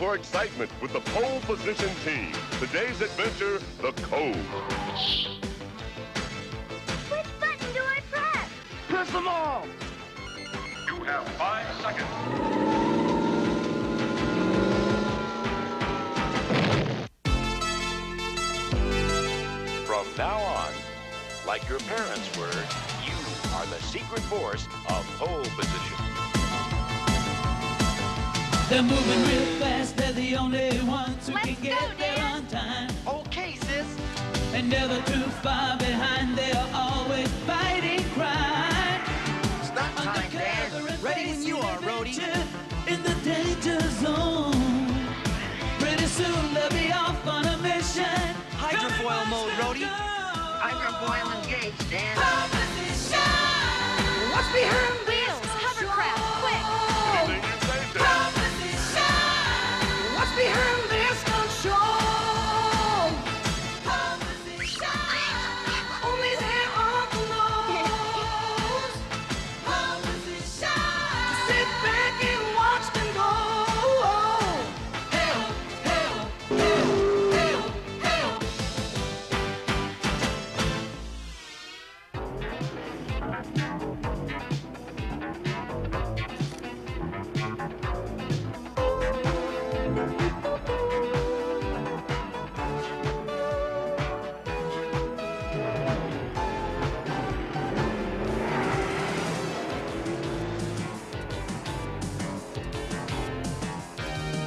for excitement with the Pole Position team. Today's adventure, the Cove. Which button do I press? Press them all! You have 5 seconds. From now on, like your parents were, you are the secret force of Pole Position. They're moving real fast, they're the only ones who can get there Dan. on time. Okay, sis. And never too far behind, they are always fighting crime. Stop time, Dan. Ready when you are, Roadie. In the danger zone. Pretty soon they'll be off on a mission. Hydrofoil mode, Roadie. Hydrofoil engaged, Dan. What's behind Wheels, hovercraft, quick! Anything you say, Tess. What's behind this control? Only there are the knows. Just sit back and watch them go. Help, help, help, help, help.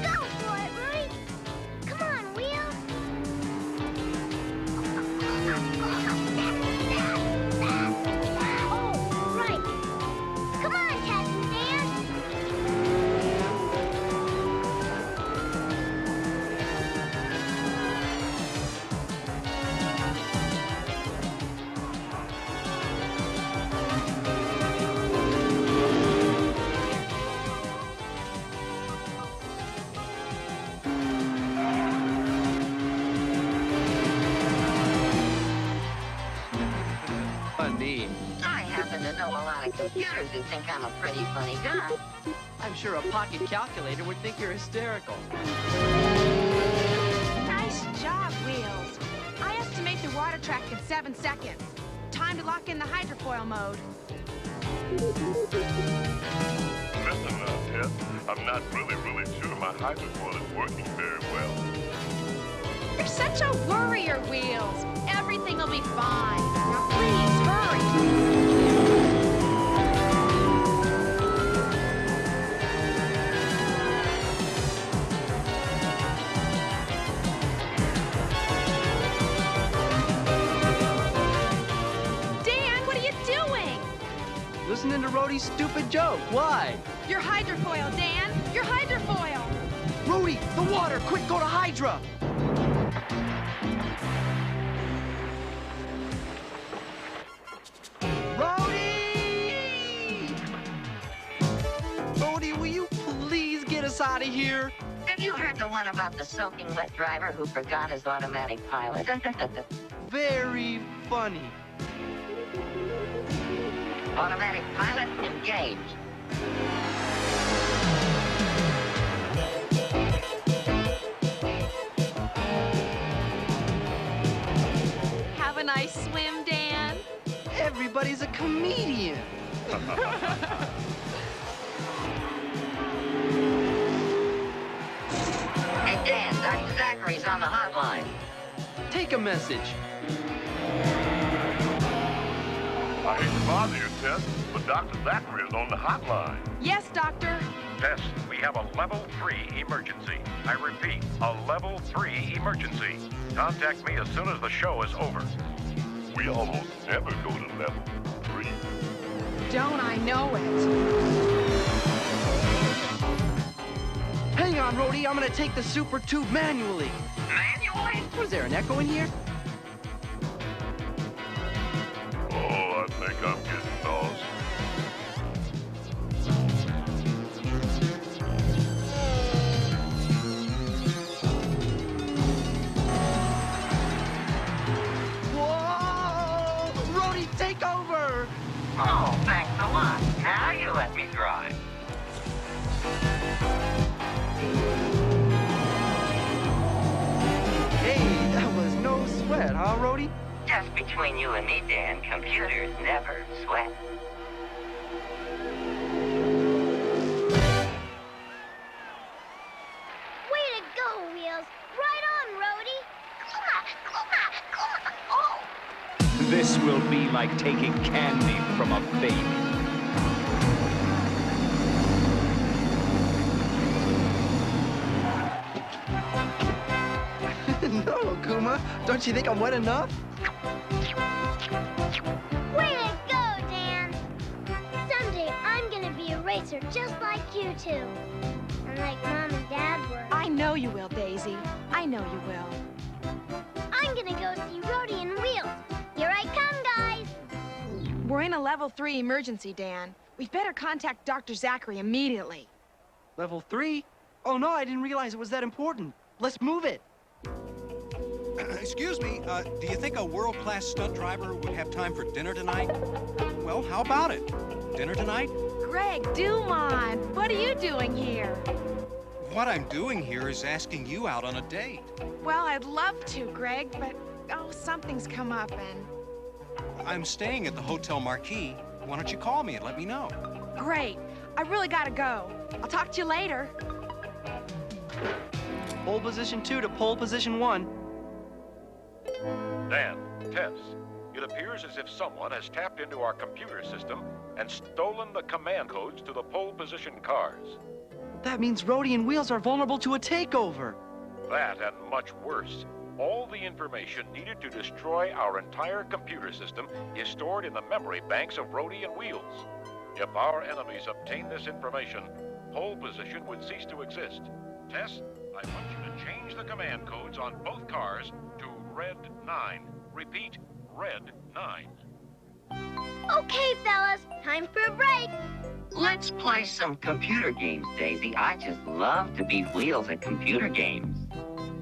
Go for it, Roy! Come on, Wheels! Oh, right! Come on, Tess and Dan! Funny. I happen to know a lot of computers who think I'm a pretty funny guy. I'm sure a pocket calculator would think you're hysterical. Nice job, Wheels. I estimate the water track in 7 seconds. Time to lock in the hydrofoil mode. Listen now, Tess. I'm not really sure my hydrofoil is working very well. You're such a worrier, Wheels. Everything will be fine. Now please, hurry. Dan, what are you doing? Listening to Roadie's stupid joke. Why? Your hydrofoil, Dan. Your hydrofoil. Roadie, the water! Quick, go to Hydra! Roadie! Roadie, will you please get us out of here? Have you heard the one about the soaking wet driver who forgot his automatic pilot? Very funny. Automatic pilot engaged. Have a nice swim, Dan. Everybody's a comedian. Hey, Dan, Dr. Zachary's on the hotline. Take a message. I hate to bother you, Tess, but Dr. Zachary is on the hotline. Yes, Doctor. Tess, we have a level 3 emergency. I repeat, a level 3 emergency. Contact me as soon as the show is over. We almost never go to level 3. Don't I know it? Hang on, Roadie. I'm gonna take the super tube manually. Manually? Was there an echo in here? Oh, I think I'm getting lost. Whoa! Roadie, take over! Oh, thanks a lot. Now you let me drive. huh, Roadie? Just between you and me, Dan, computers never sweat. Way to go, Wheels. Right on, Roadie. Kuma, Kuma, Kuma. Oh! This will be like taking candy from a baby. No, Kuma. Don't you think I'm wet enough? Way to go, Dan. Someday I'm gonna be a racer just like you two. And like Mom and Dad were. I know you will, Daisy. I know you will. I'm gonna go see Roadie and Wheels. Here I come, guys. We're in a level 3 emergency, Dan. We'd better contact Dr. Zachary immediately. Level 3? Oh, no, I didn't realize it was that important. Let's move it. Excuse me, do you think a world-class stunt driver would have time for dinner tonight? Well, how about it? Dinner tonight? Greg Dumont, what are you doing here? What I'm doing here is asking you out on a date. Well, I'd love to, Greg, but, oh, something's come up and... I'm staying at the Hotel Marquis. Why don't you call me and let me know? Great. I really gotta go. I'll talk to you later. Pole position 2 to pole position 1. Dan, Tess, it appears as if someone has tapped into our computer system and stolen the command codes to the pole position cars. That means Roadie and Wheels are vulnerable to a takeover. That and much worse. All the information needed to destroy our entire computer system is stored in the memory banks of Roadie and Wheels. If our enemies obtain this information, pole position would cease to exist. Tess, I want you to change the command codes on both cars to Red 9. Repeat, Red 9. Okay, fellas, time for a break. Let's play some computer games, Daisy. I just love to beat Wheels at computer games.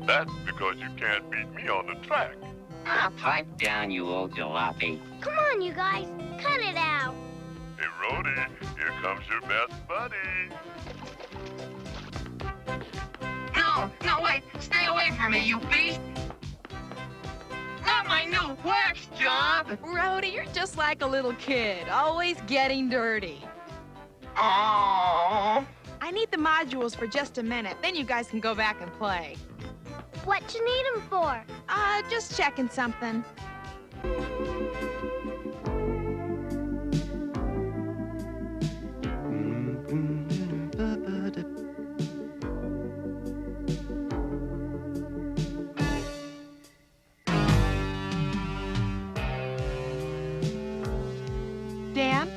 That's because you can't beat me on the track. Ah, pipe down, you old jalopy. Come on, you guys, cut it out. Hey, Roadie, here comes your best buddy. No, wait, stay away from me, you beast. Not my new wax job. Rhodey, you're just like a little kid, always getting dirty. Oh. I need the modules for just a minute, then you guys can go back and play. What you need them for? Just checking something. Dan?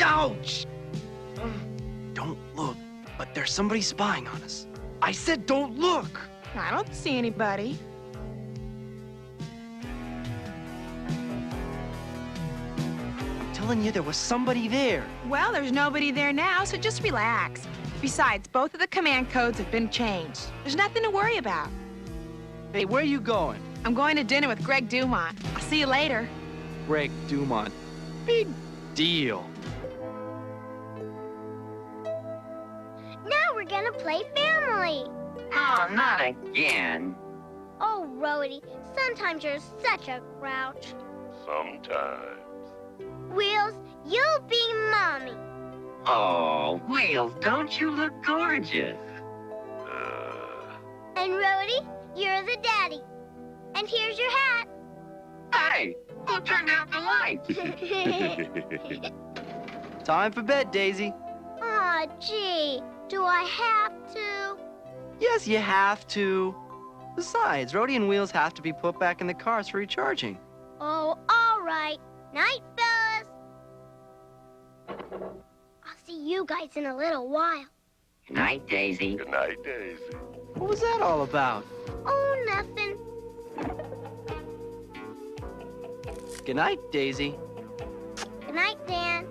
Ouch! Don't look, but there's somebody spying on us. I said don't look! I don't see anybody. I'm telling you, there was somebody there. Well, there's nobody there now, so just relax. Besides, both of the command codes have been changed. There's nothing to worry about. Hey, where are you going? I'm going to dinner with Greg Dumont. I'll see you later. Greg Dumont. Big deal. Now we're gonna play family. Oh, not again. Oh, Roadie, sometimes you're such a grouch. Sometimes. Wheels, you'll be Mommy. Oh, Wheels, don't you look gorgeous? And Roadie, you're the daddy. And here's your hat. Hey, who turned out the lights? Time for bed, Daisy. Aw, gee, do I have to? Yes, you have to. Besides, Roadie and Wheels have to be put back in the cars for recharging. Oh, all right. Night, fellas. I'll see you guys in a little while. Good night, Daisy. Good night, Daisy. What was that all about? Oh, nothing. Good night, Daisy. Good night, Dan.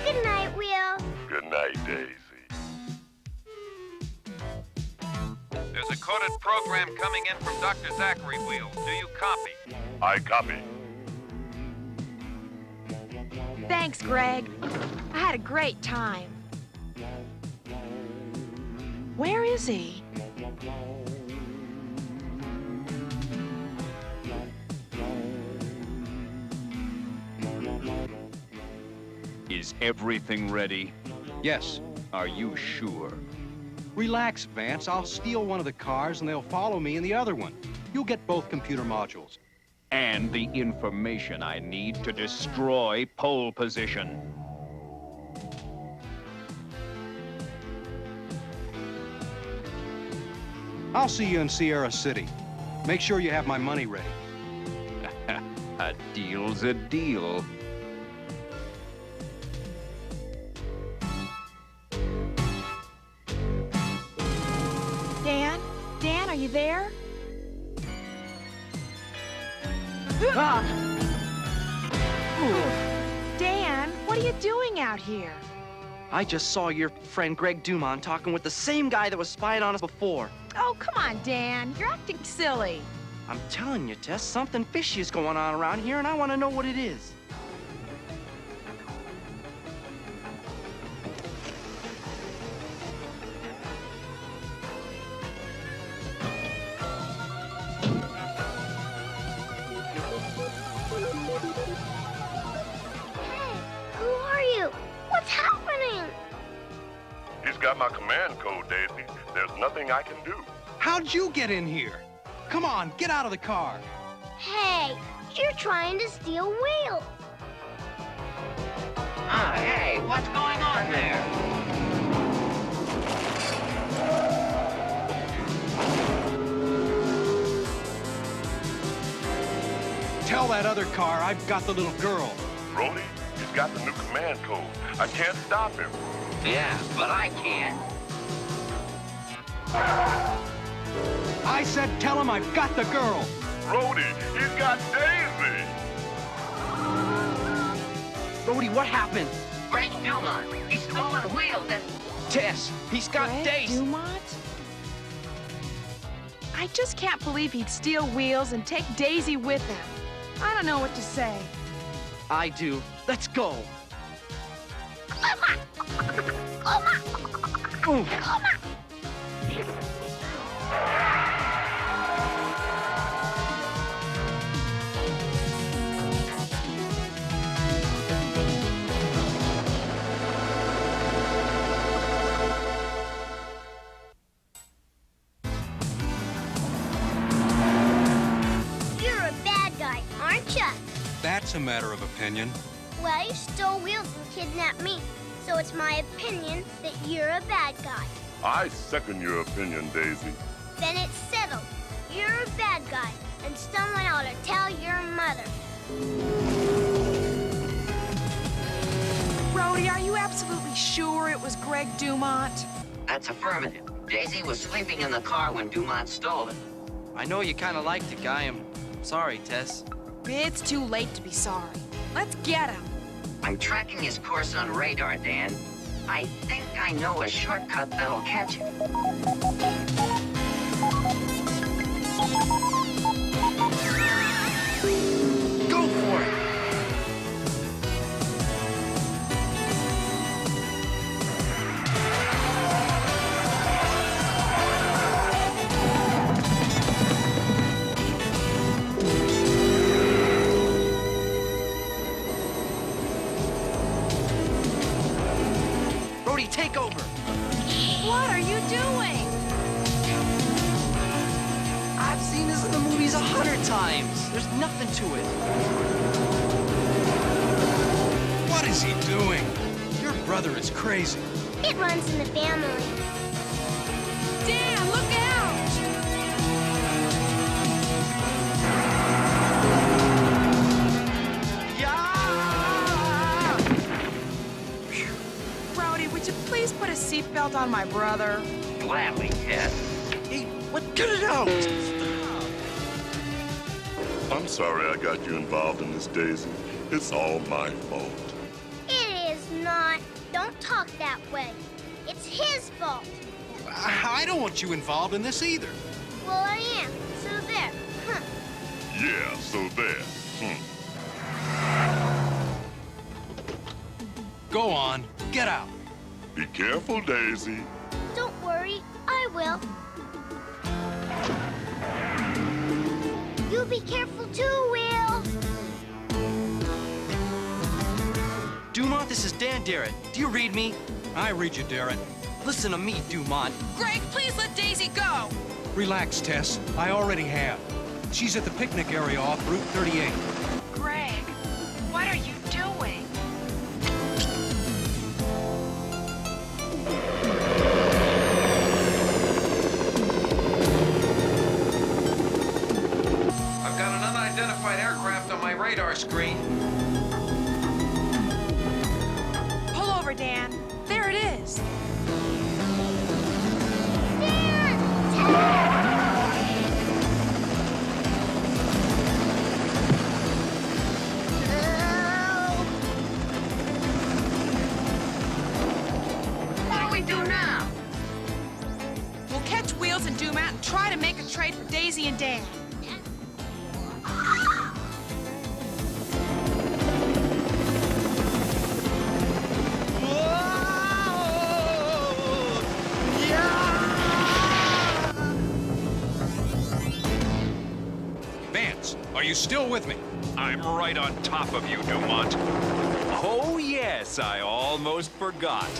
Good night, Wheels. Hi, Daisy. There's a coded program coming in from Dr. Zachary, Wheels. Do you copy? I copy. Thanks, Greg. I had a great time. Where is he? Is everything ready? Yes. Are you sure? Relax, Vance. I'll steal one of the cars and they'll follow me in the other one. You'll get both computer modules. And the information I need to destroy Pole Position. I'll see you in Sierra City. Make sure you have my money ready. A deal's a deal. Dan? Dan, are you there? Dan, what are you doing out here? I just saw your friend Greg Dumont talking with the same guy that was spying on us before. Oh, come on, Dan. You're acting silly. I'm telling you, Tess, something fishy is going on around here, and I want to know what it is. Hey, who are you? What's happening? He's got my command code, Daisy. There's nothing I can do. How'd you get in here? Come on, get out of the car. Hey, you're trying to steal Wheels. Hey, what's going on there? Tell that other car I've got the little girl. Roadie, he's got the new command code. I can't stop him. Yeah, but I can. I said tell him I've got the girl. Roadie, he's got Daisy. Brody, what happened? Greg Dumont, he's stolen Wheels and... Tess, he's got Greg Daisy. Dumont? I just can't believe he'd steal Wheels and take Daisy with him. I don't know what to say. I do. Let's go. Ooh. You're a bad guy, aren't you? That's a matter of opinion. Well, you stole Wheels and kidnapped me, so it's my opinion that you're a bad guy. I second your opinion, Daisy. Then it's settled. You're a bad guy, and someone ought to tell your mother. Brody, are you absolutely sure it was Greg Dumont? That's affirmative. Daisy was sleeping in the car when Dumont stole it. I know you kind of liked the guy. I'm sorry, Tess. It's too late to be sorry. Let's get him. I'm tracking his course on radar, Dan. I think I know a shortcut that'll catch him. Go for it. Brody, take over. What are you doing? I've seen this in the movies 100 times. There's nothing to it. What is he doing? Your brother is crazy. It runs in the family. Dan, look out! Yeah! Brody, would you please put a seatbelt on my brother? Gladly, Tess. Hey, what? Get it out! I'm sorry I got you involved in this, Daisy. It's all my fault. It is not. Don't talk that way. It's his fault. I don't want you involved in this either. Well, I am. So there. Huh. Yeah, so there. Go on, get out. Be careful, Daisy. Don't worry, I will. You be careful too, Will. Dumont, this is Dan Darrett. Do you read me? I read you, Darrett. Listen to me, Dumont. Greg, please let Daisy go. Relax, Tess. I already have. She's at the picnic area off Route 38. Greg, what are you doing? I've got an unidentified aircraft on my radar screen. Pull over, Dan. There it is. What do we do now? We'll catch Wheels and Dumont and try to make a trade for Daisy and Dan. Vance, are you still with me? I'm right on top of you, Dumont. Oh, yes, I almost forgot.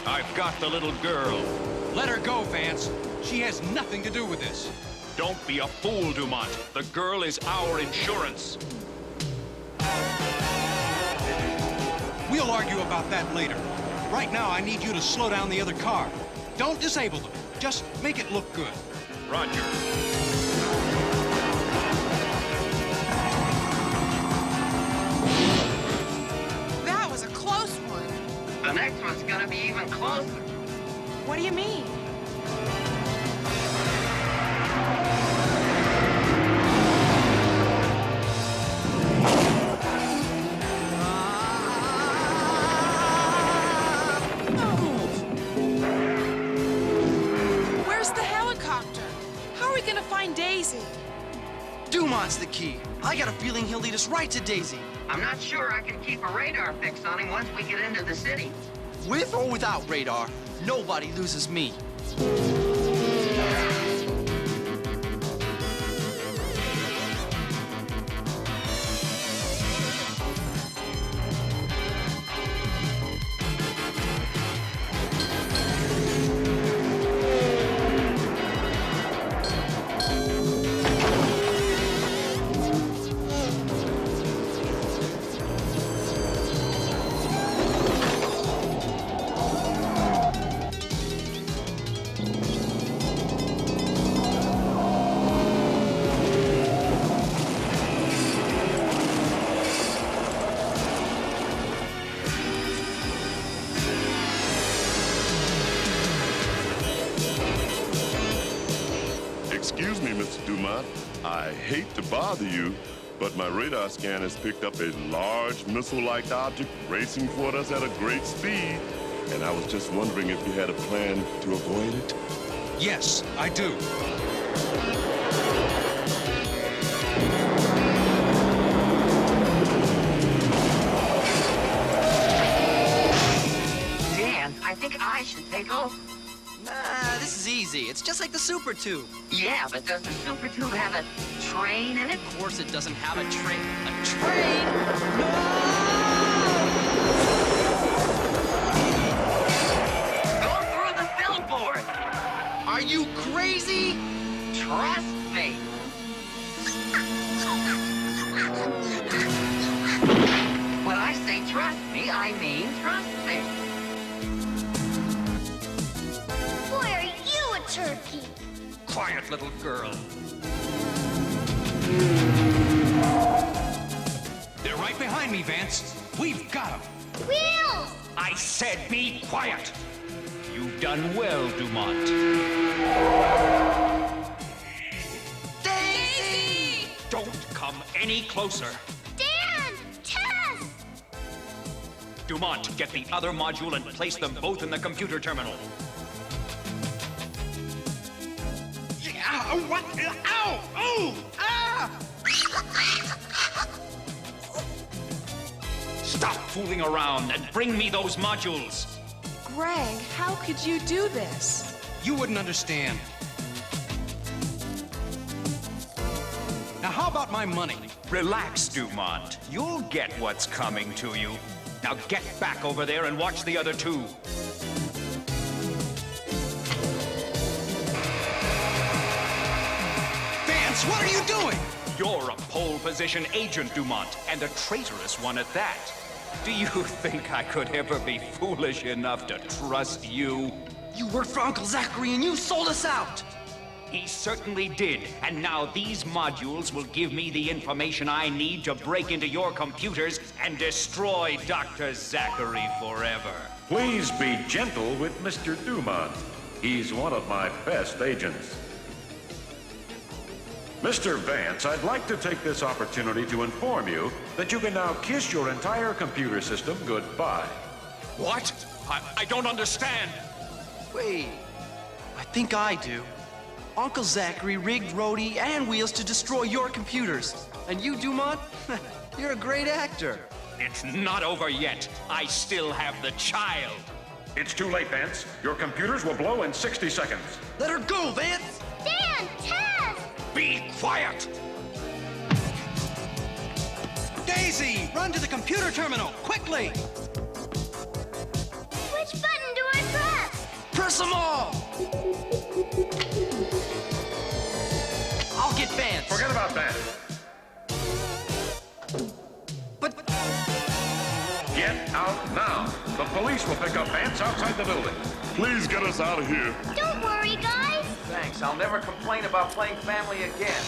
I've got the little girl. Let her go, Vance. She has nothing to do with this. Don't be a fool, Dumont. The girl is our insurance. We'll argue about that later. Right now, I need you to slow down the other car. Don't disable them. Just make it look good. Roger. That was a close one. The next one's gonna be even closer. What do you mean? Where's the helicopter? How are we gonna find Daisy? Dumont's the key. I got a feeling he'll lead us right to Daisy. I'm not sure I can keep a radar fix on him once we get into the city. With or without radar, nobody loses me. Excuse me, Mr. Dumont. I hate to bother you, but my radar scan has picked up a large missile-like object racing toward us at a great speed. And I was just wondering if you had a plan to avoid it? Yes, I do. Dan, I think I should take over. Nah, this is easy. It's just like the Super Tube. Yeah, but does the Super Tube have a train in it? Of course it doesn't have a train. A train? Go through the billboard. Are you crazy? Trust me. When I say trust me, I mean trust me. Boy, are you a turkey. Quiet, little girl. They're right behind me, Vance. We've got them. Wheels! I said be quiet. You've done well, Dumont. Daisy! Don't come any closer. Dan! Tess! Dumont, get the other module and place them both in the computer terminal. What? Ow! Oh! Ah! Stop fooling around and bring me those modules. Greg, how could you do this? You wouldn't understand. Now, how about my money? Relax, Dumont. You'll get what's coming to you. Now get back over there and watch the other two. Vance, what are you doing? You're a pole position agent, Dumont, and a traitorous one at that. Do you think I could ever be foolish enough to trust you? You worked for Uncle Zachary and you sold us out! He certainly did, and now these modules will give me the information I need to break into your computers and destroy Dr. Zachary forever. Please be gentle with Mr. Dumont. He's one of my best agents. Mr. Vance, I'd like to take this opportunity to inform you that you can now kiss your entire computer system goodbye. What? I don't understand. Wait, I think I do. Uncle Zachary rigged Roadie and Wheels to destroy your computers. And you, Dumont, you're a great actor. It's not over yet. I still have the child. It's too late, Vance. Your computers will blow in 60 seconds. Let her go, Vance! Dan, Tess! Be quiet! Daisy, run to the computer terminal, quickly! Which button do I press? Press them all! I'll get Vance. Forget about that. But... Get out now. The police will pick up Vance outside the building. Please get us out of here. Don't worry, guys. Thanks. I'll never complain about playing family again.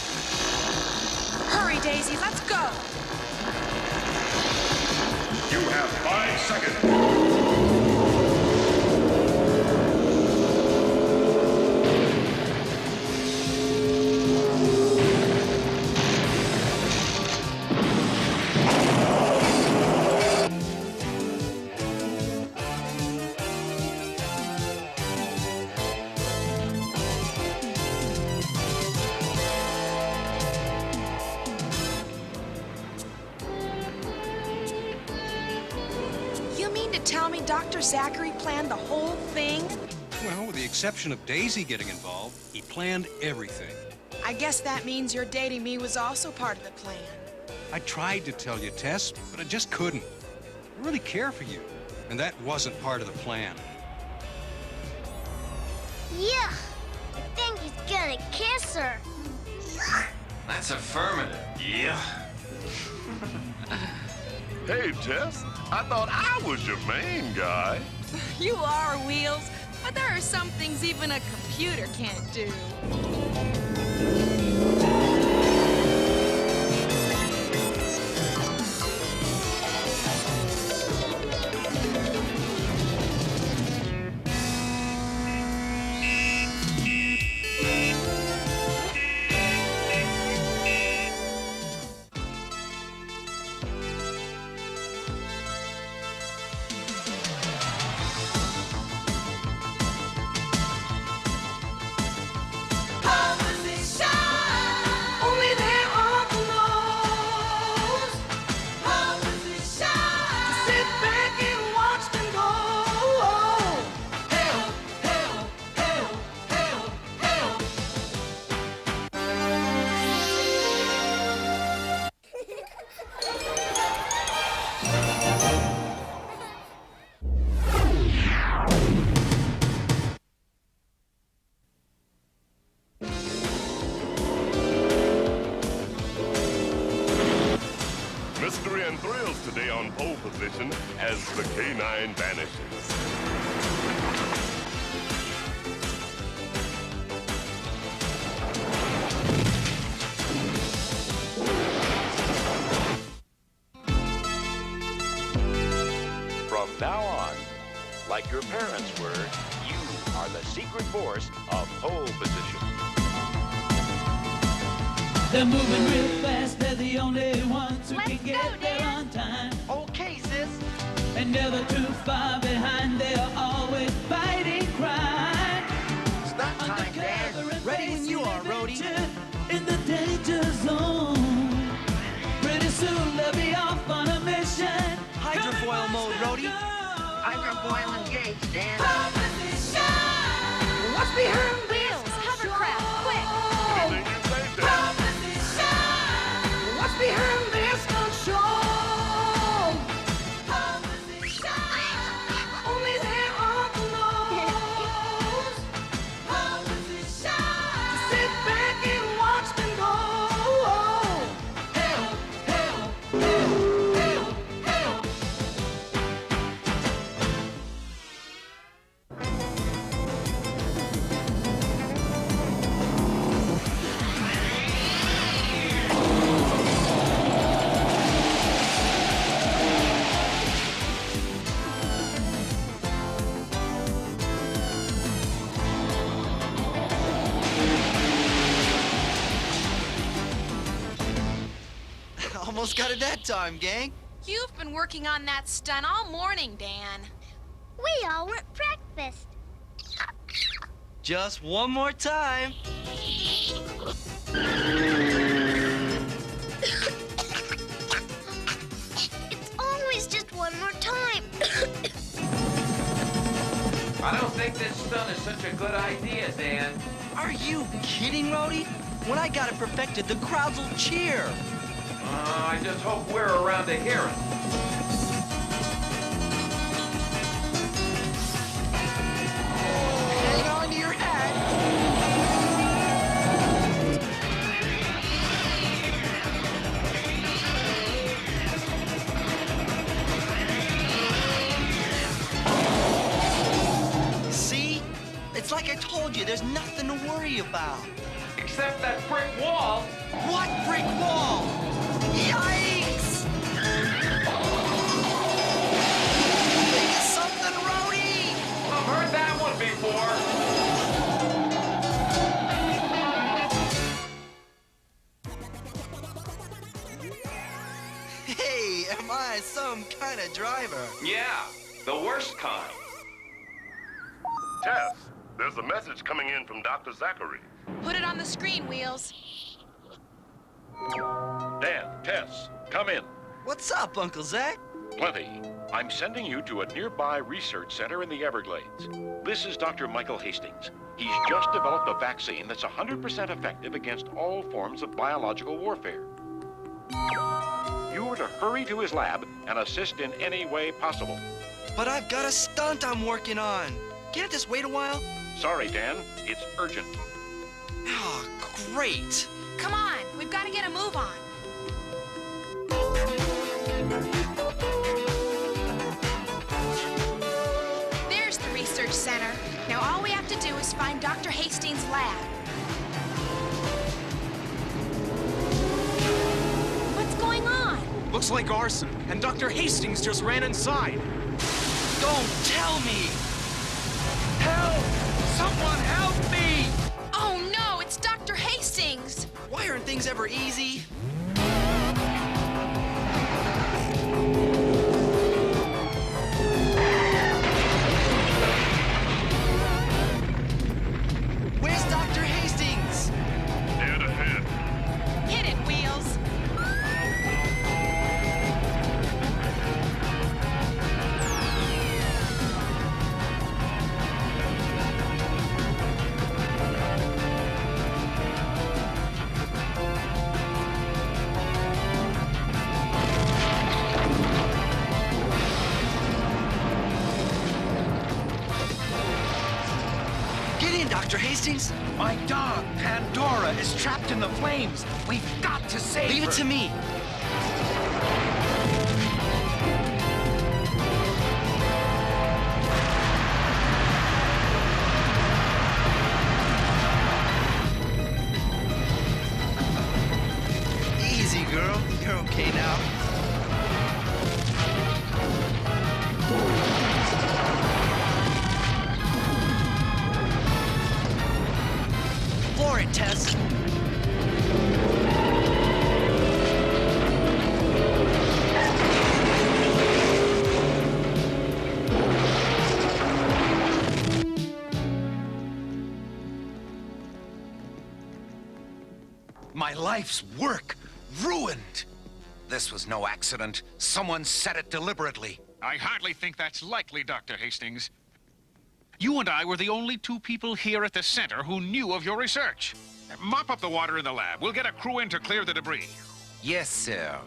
Hurry, Daisy, let's go. You have 5 seconds. Tell me Dr. Zachary planned the whole thing? Well, with the exception of Daisy getting involved, he planned everything. I guess that means your dating me was also part of the plan. I tried to tell you, Tess, but I just couldn't. I really care for you, and that wasn't part of the plan. Yeah, I think he's gonna kiss her. That's affirmative. Yeah. Hey, Tess, I thought I was your main guy. You are, Wheels, but there are some things even a computer can't do. Mystery and thrills today on Pole Position as the Canine Vanishes. From now on, like your parents were, you are the secret force of Pole Position. They're moving real fast, they're the only ones who Let's can go, get there Dan. on time. Okay, sis. And never too far behind. They are always fighting crime. Stunt time, Dan. Ready when you are, Roadie. In the danger zone. Pretty soon they'll be off on a mission. Hydrofoil mode, Roadie. Hydrofoil engaged, Dan. What's behind Wheels? Hovercraft, quick! Anything you say, Dan. What's behind this stunt show? Only there are the knows. Sit back and watch them go. Help, help, help, help, help. Almost got it that time, gang. You've been working on that stunt all morning, Dan. We all want breakfast. Just one more time. It's always just one more time. I don't think this stunt is such a good idea, Dan. Are you kidding, Roadie? When I got it perfected, the crowds will cheer. I just hope we're around to hear it. Hang on to your hat. See? It's like I told you, there's nothing to worry about. Except that brick wall. What brick wall? Yikes! Think of something, Roadie! I've heard that one before. Hey, am I some kind of driver? Yeah, the worst kind. Tess, there's a message coming in from Dr. Zachary. Put it on the screen, Wheels. Dan, Tess, come in. What's up, Uncle Zach? Plenty. I'm sending you to a nearby research center in the Everglades. This is Dr. Michael Hastings. He's just developed a vaccine that's 100% effective against all forms of biological warfare. You are to hurry to his lab and assist in any way possible. But I've got a stunt I'm working on. Can't this wait a while? Sorry, Dan. It's urgent. Oh, great. Come on, we've got to get a move on. There's the research center. Now all we have to do is find Dr. Hastings' lab. What's going on? Looks like arson, and Dr. Hastings just ran inside. Don't tell me! Help! Someone help me! Oh no, it's Dr. Hastings! Why aren't things ever easy? Where's Dr. Hastings? Dead ahead. Hit it, Wheels. Get in, Dr. Hastings. My dog, Pandora, is trapped in the flames. We've got to save Leave her. it to me. Easy, girl. You're okay now. For it, Tess. My life's work ruined. This was no accident. Someone set it deliberately. I hardly think that's likely, Dr. Hastings. You and I were the only two people here at the center who knew of your research. Mop up the water in the lab. We'll get a crew in to clear the debris. Yes, sir.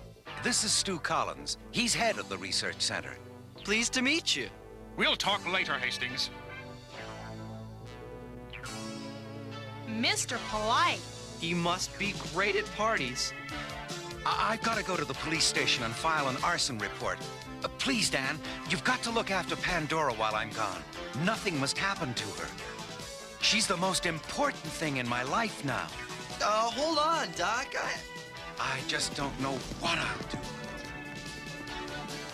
This is Stu Collins. He's head of the research center. Pleased to meet you. We'll talk later, Hastings. Mr. Polite. He must be great at parties. I've got to go to the police station and file an arson report. Please, Dan, you've got to look after Pandora while I'm gone. Nothing must happen to her. She's the most important thing in my life now. Hold on, Doc. I just don't know what I'll do.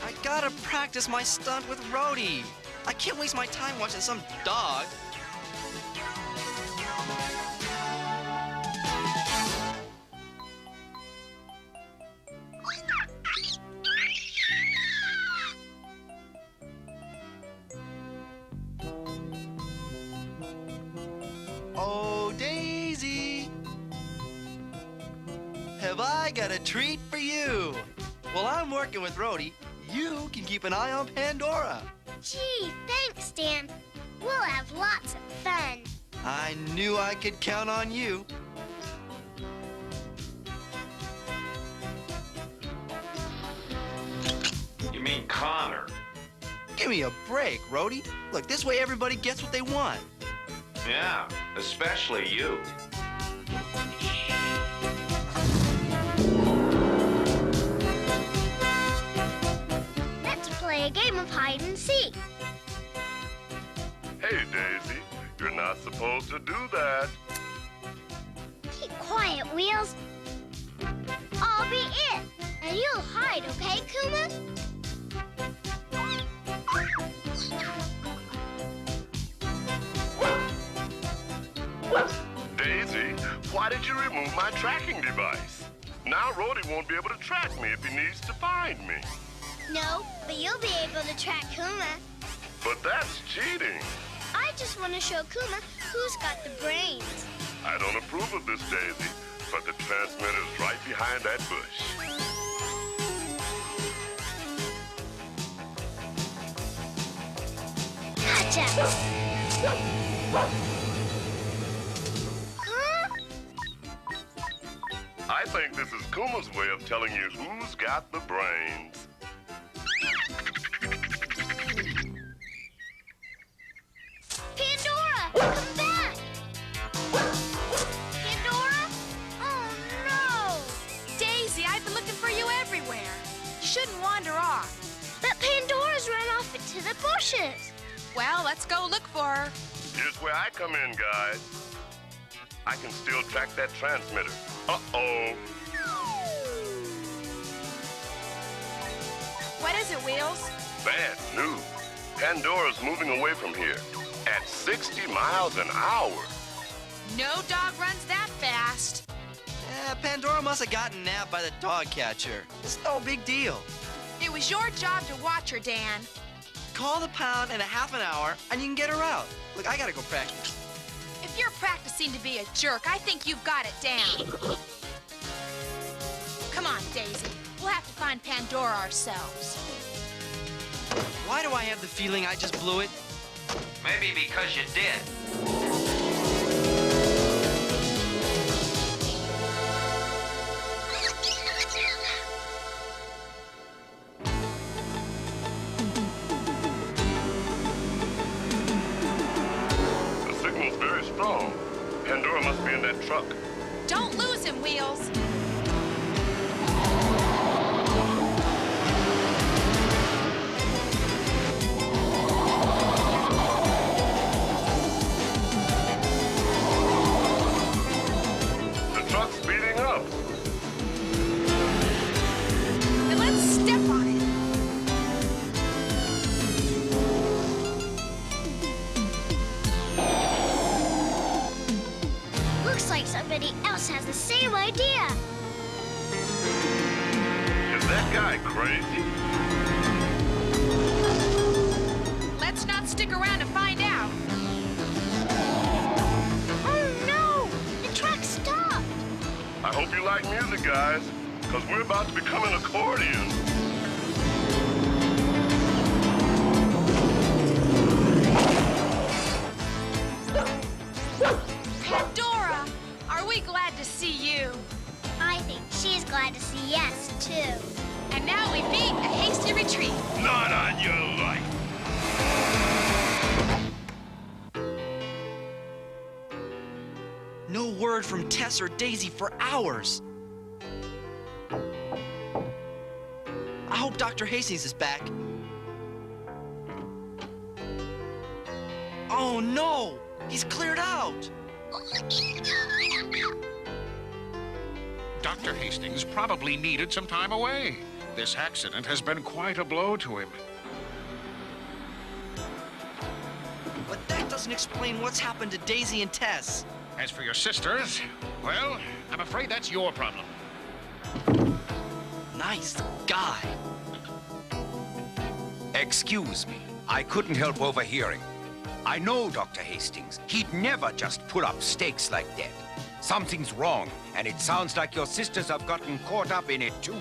I gotta practice my stunt with Roadie. I can't waste my time watching some dog. Oh, Daisy! Have I got a treat for you? While I'm working with Roadie, you can keep an eye on Pandora. Gee, thanks, Dan. We'll have lots of fun. I knew I could count on you. You mean Connor? Give me a break, Roadie. Look, this way everybody gets what they want. Yeah, especially you. Let's play a game of hide and seek. Hey, Daisy, you're not supposed to do that. Keep quiet, Wheels. I'll be it, and you'll hide, okay, Kuma? Daisy, why did you remove my tracking device? Now Roadie won't be able to track me if he needs to find me. No, but you'll be able to track Kuma. But that's cheating. I just want to show Kuma who's got the brains. I don't approve of this, Daisy, but the transmitter's right behind that bush. Gotcha! I think this is Kuma's way of telling you who's got the brains. Pandora, come back! Pandora? Oh, no! Daisy, I've been looking for you everywhere. You shouldn't wander off. But Pandora's run off into the bushes. Well, let's go look for her. Here's where I come in, guys. I can still track that transmitter. Uh-oh. What is it, Wheels? Bad news. Pandora's moving away from here at 60 miles an hour. No dog runs that fast. Yeah, Pandora must have gotten nabbed by the dog catcher. It's no big deal. It was your job to watch her, Dan. Call the pound in a half an hour, and you can get her out. Look, I gotta go practice. If you're practicing to be a jerk, I think you've got it down. Come on, Daisy. We'll have to find Pandora ourselves. Why do I have the feeling I just blew it? Maybe because you did. Strong. Pandora must be in that truck. Don't lose him, Wheels. The truck's speeding up. Then let's step on it. Looks like somebody else has the same idea. Is that guy crazy? Let's not stick around to find out. Oh no! The truck stopped! I hope you like music, guys, because we're about to become an accordion. Pandora, are we glad to see you? I think she's glad to see us, too. And now we beat a hasty retreat. Not on your life. No word from Tess or Daisy for hours. I hope Dr. Hastings is back. Oh no! He's cleared out! Dr. Hastings probably needed some time away. This accident has been quite a blow to him. But that doesn't explain what's happened to Daisy and Tess. As for your sisters, well, I'm afraid that's your problem. Nice guy. Excuse me. I couldn't help overhearing. I know Dr. Hastings. He'd never just put up stakes like that. Something's wrong, and it sounds like your sisters have gotten caught up in it, too.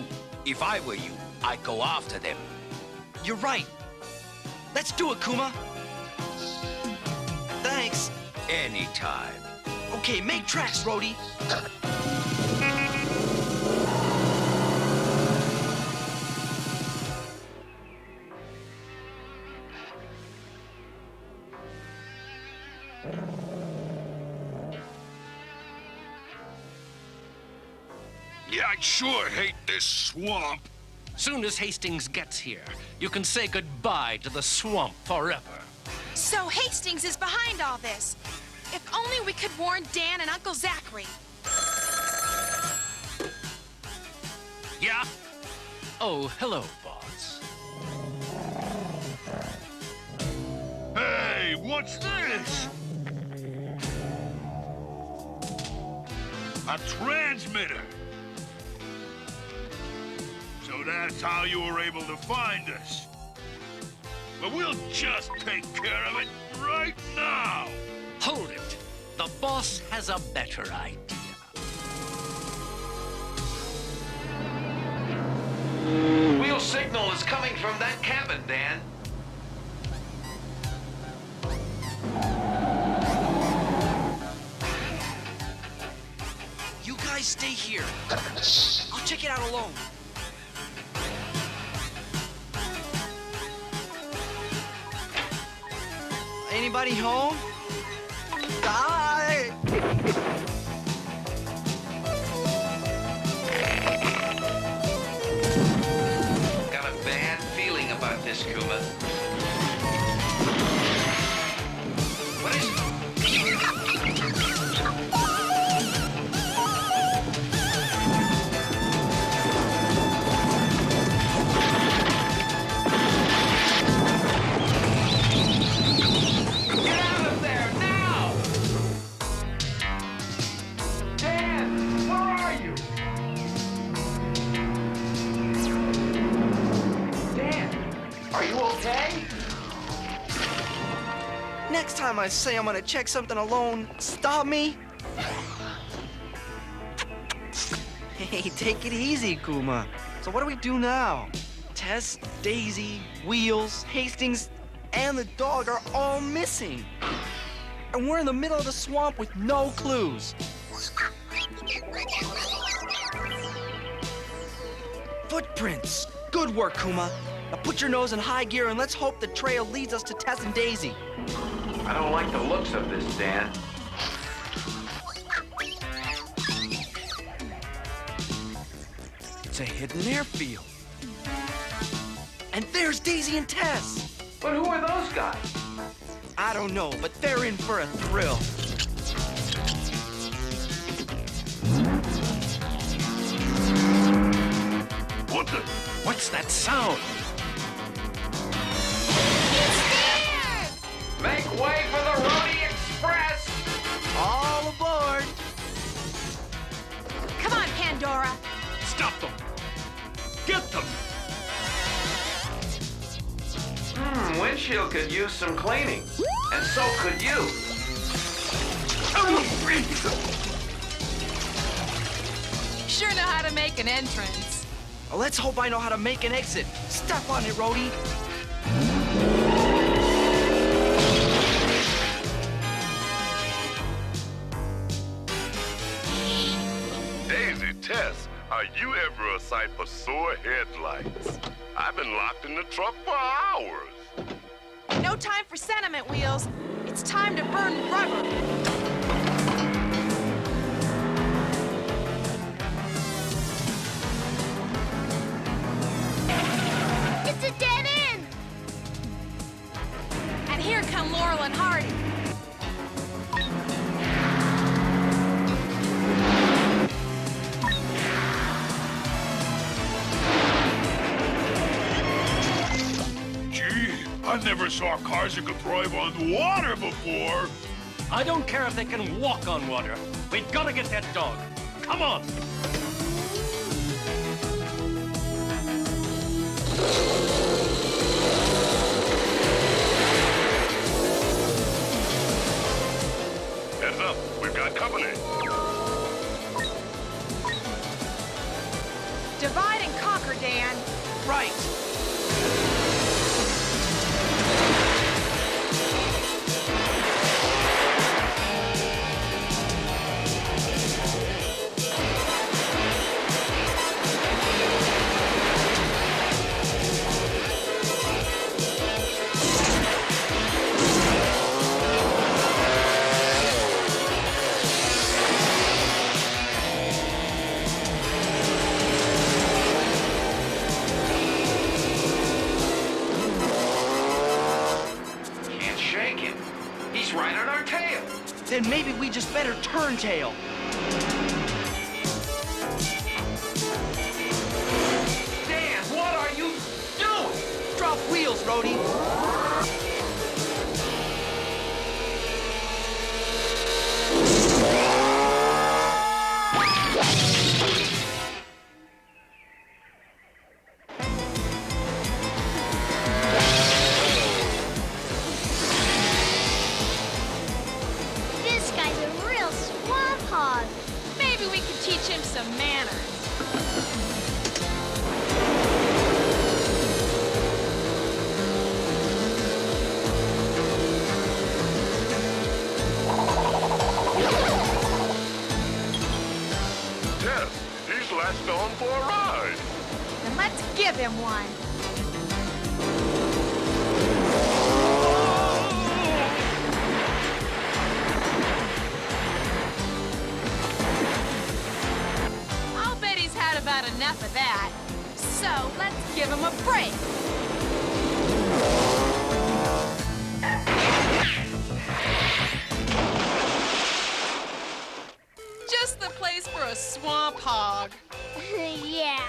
If I were you, I'd go after them. You're right. Let's do it, Kuma. Thanks. Anytime. Okay, make tracks, Roadie. Yeah, I'd sure hate this swamp. Soon as Hastings gets here, you can say goodbye to the swamp forever. So Hastings is behind all this. If only we could warn Dan and Uncle Zachary. Yeah? Oh, hello, boss. Hey, what's this? A transmitter. So that's how you were able to find us. But we'll just take care of it right now. Hold it. The boss has a better idea. Wheel signal is coming from that cabin, Dan. You guys stay here. I'll check it out alone. Anybody home? Die! Got a bad feeling about this, Kuma. What is it? Get out of there now! Dan, where are you? Dan, are you okay? Next time I say I'm gonna check something alone, stop me. Hey, take it easy, Kuma. So what do we do now? Tess, Daisy, Wheels, Hastings, and the dog are all missing. And we're in the middle of the swamp with no clues. Footprints. Good work, Kuma. Now put your nose in high gear and let's hope the trail leads us to Tess and Daisy. I don't like the looks of this, Dan. It's a hidden airfield. And there's Daisy and Tess. But who are those guys? I don't know, but they're in for a thrill. What the? What's that sound? Make way for the Roadie Express! All aboard! Come on, Pandora. Stop them. Get them. Windshield could use some cleaning. And so could you. Sure to make an entrance. Well, let's hope I know how to make an exit. Step on it, Roadie. Daisy, Tess, are you ever a sight for sore headlights? I've been locked in the truck for hours. No time for sentiment, Wheels. It's time to burn rubber. It's a dead end! And here come Laurel and Hardy. Gee, I never saw cars that could drive on water before. I don't care if they can walk on water. We've got to get that dog. Come on. Heads up, we've got company. Divide and conquer, Dan. Right. Can't shake him. He's right on our tail. Then maybe we just better turn tail. Dan, what are you doing? Drop wheels, Roadie. This guy's a real swamp hog. Maybe we could teach him some manners. Tess, he's latched on for a ride. Then let's give him one. I'll bet he's had about enough of that. So let's give him a break. Just the place for a swamp hog. Yeah.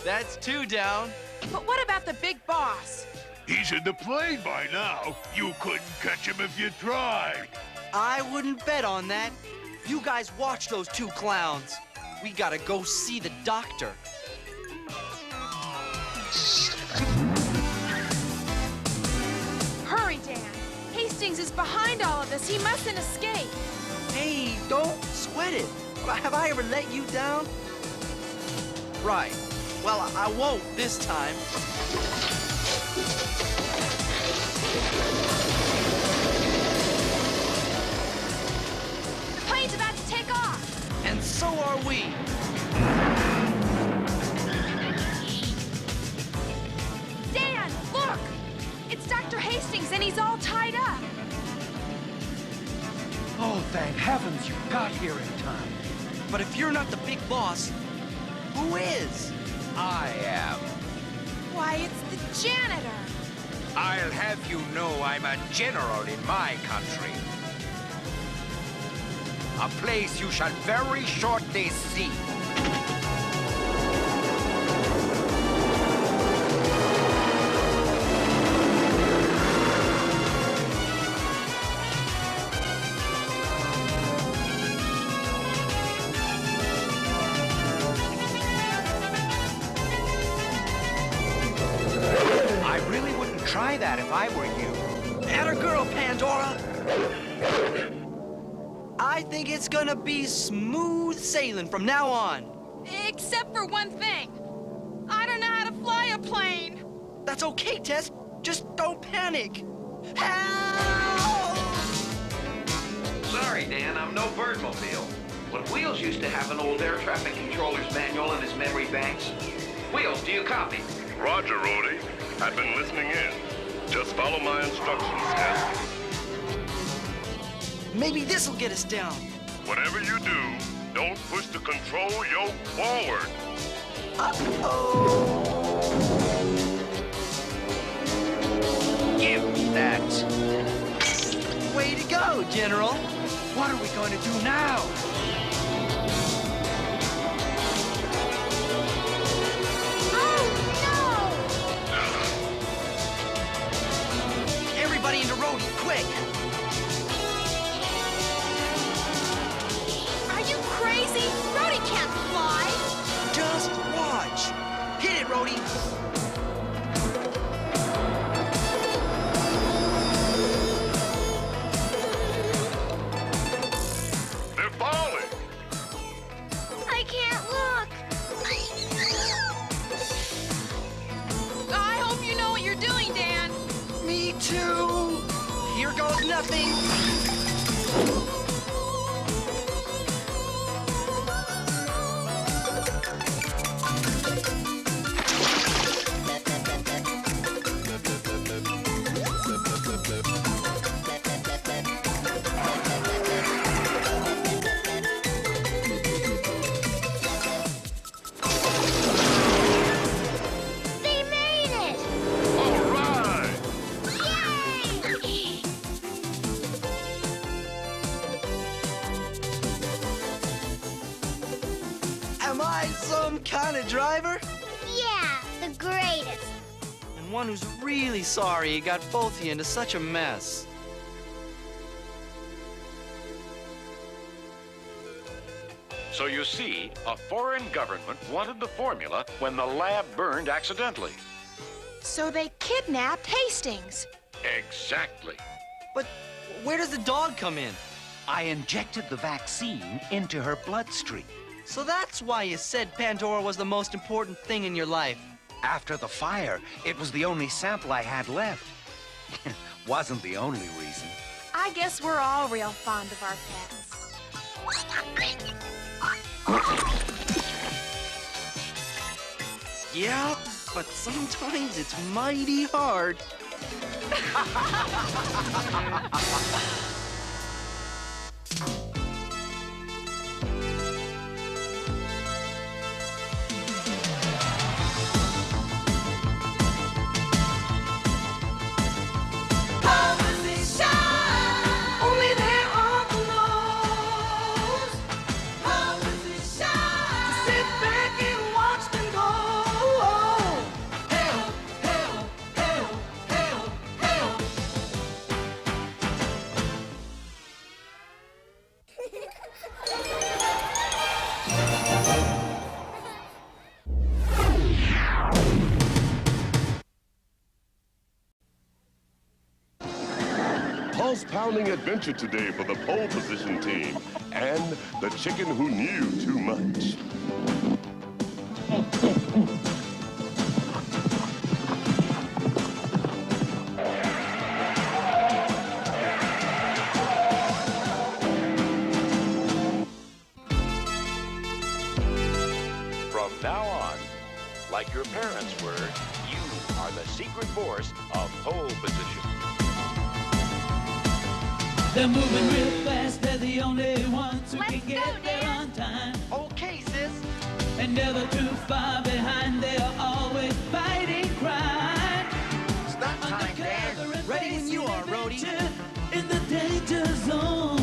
That's two down. But what about the big boss? He's in the plane by now. You couldn't catch him if you tried. I wouldn't bet on that. You guys watch those two clowns. We gotta go see the doctor. Hurry, Dan. Hastings is behind all of this. He mustn't escape. Hey, don't sweat it. Have I ever let you down? Right. Well, I won't this time. The plane's about to take off. And so are we. Dan, look! It's Dr. Hastings, and he's all tied up. Oh, thank heavens you got here in time. But if you're not the big boss, who is? I am. Why, it's the janitor. I'll have you know I'm a general in my country. A place you shall very shortly see. Try that if I were you. Atta girl, Pandora. I I think it's gonna be smooth sailing from now on. Except for one thing. I don't know how to fly a plane. That's okay, Tess. Just don't panic. Help! Sorry, Dan, I'm no birdmobile. When Wheels used to have an old air traffic controller's manual in his memory banks. Wheels, do you copy? Roger, Roadie. I've been listening in. Just follow my instructions, Tess. Maybe this'll get us down. Whatever you do, don't push the control yoke forward. Uh-oh! Give me that. Way to go, General. What are we going to do now? Everybody into Roadie, quick! Are you crazy? Roadie can't fly. Just watch. Hit it, Roadie. They're falling. I can't look. I hope you know what you're doing, Dan. Me too. Here goes nothing. They made it! All right. Yay! Am I some kind of driver? Yeah, the greatest. And one who's really sorry he got both of you into such a mess. So you see, a foreign government wanted the formula when the lab burned accidentally. So they kidnapped Hastings. Exactly. But where does the dog come in? I injected the vaccine into her bloodstream. So that's why you said Pandora was the most important thing in your life. After the fire, it was the only sample I had left. Wasn't the only reason. I guess we're all real fond of our pets. Yeah, but sometimes it's mighty hard. Pulse-pounding adventure today for the Pole Position team and the chicken who knew too much. From now on, like your parents were, you are the secret force of Pole Position. They're moving real fast, they're the only ones who can get there on time. Okay, sis. And never too far behind, they are always fighting crime. Stop time, Dan. Ready when you are, Roadie. In the danger zone.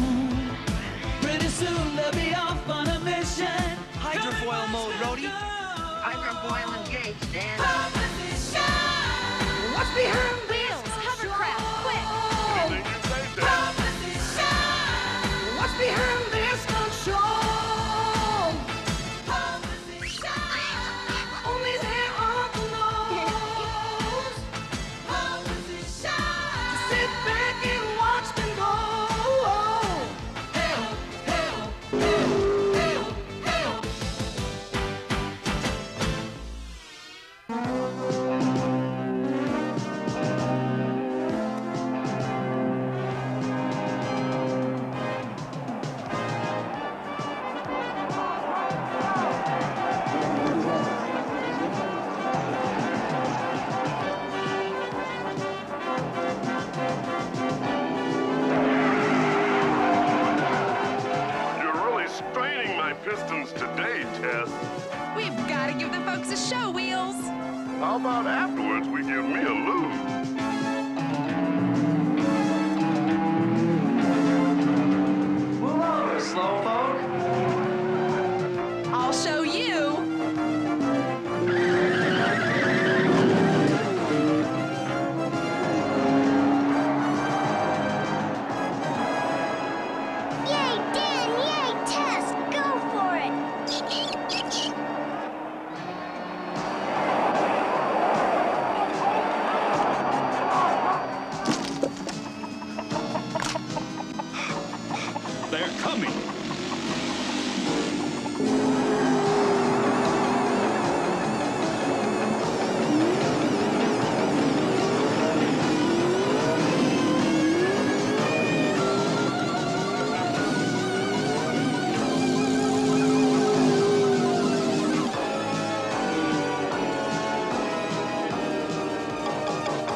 Pretty soon they'll be off on a mission. Hydrofoil mode, Roadie. Hydrofoil engaged, Dan. What's behind Wheels, hovercraft, quick! Anything you say, Tess. What's behind this stunt show? Only there are the knows. Sit back and watch them go. Help, pistons today, Tess. We've got to give the folks a show, Wheels. How about afterwards we give me a lose? Move over, slowpoke. I'll show you. Yay, Dan! Yay, Tess! Go for it! They're coming.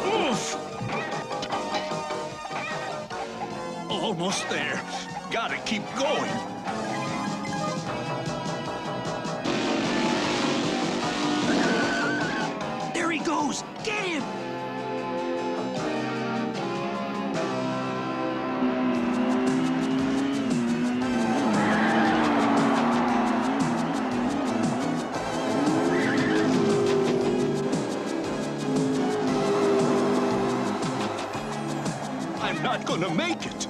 Oof! Almost there. Gotta keep going. There he goes! Get him! I'm not gonna make it.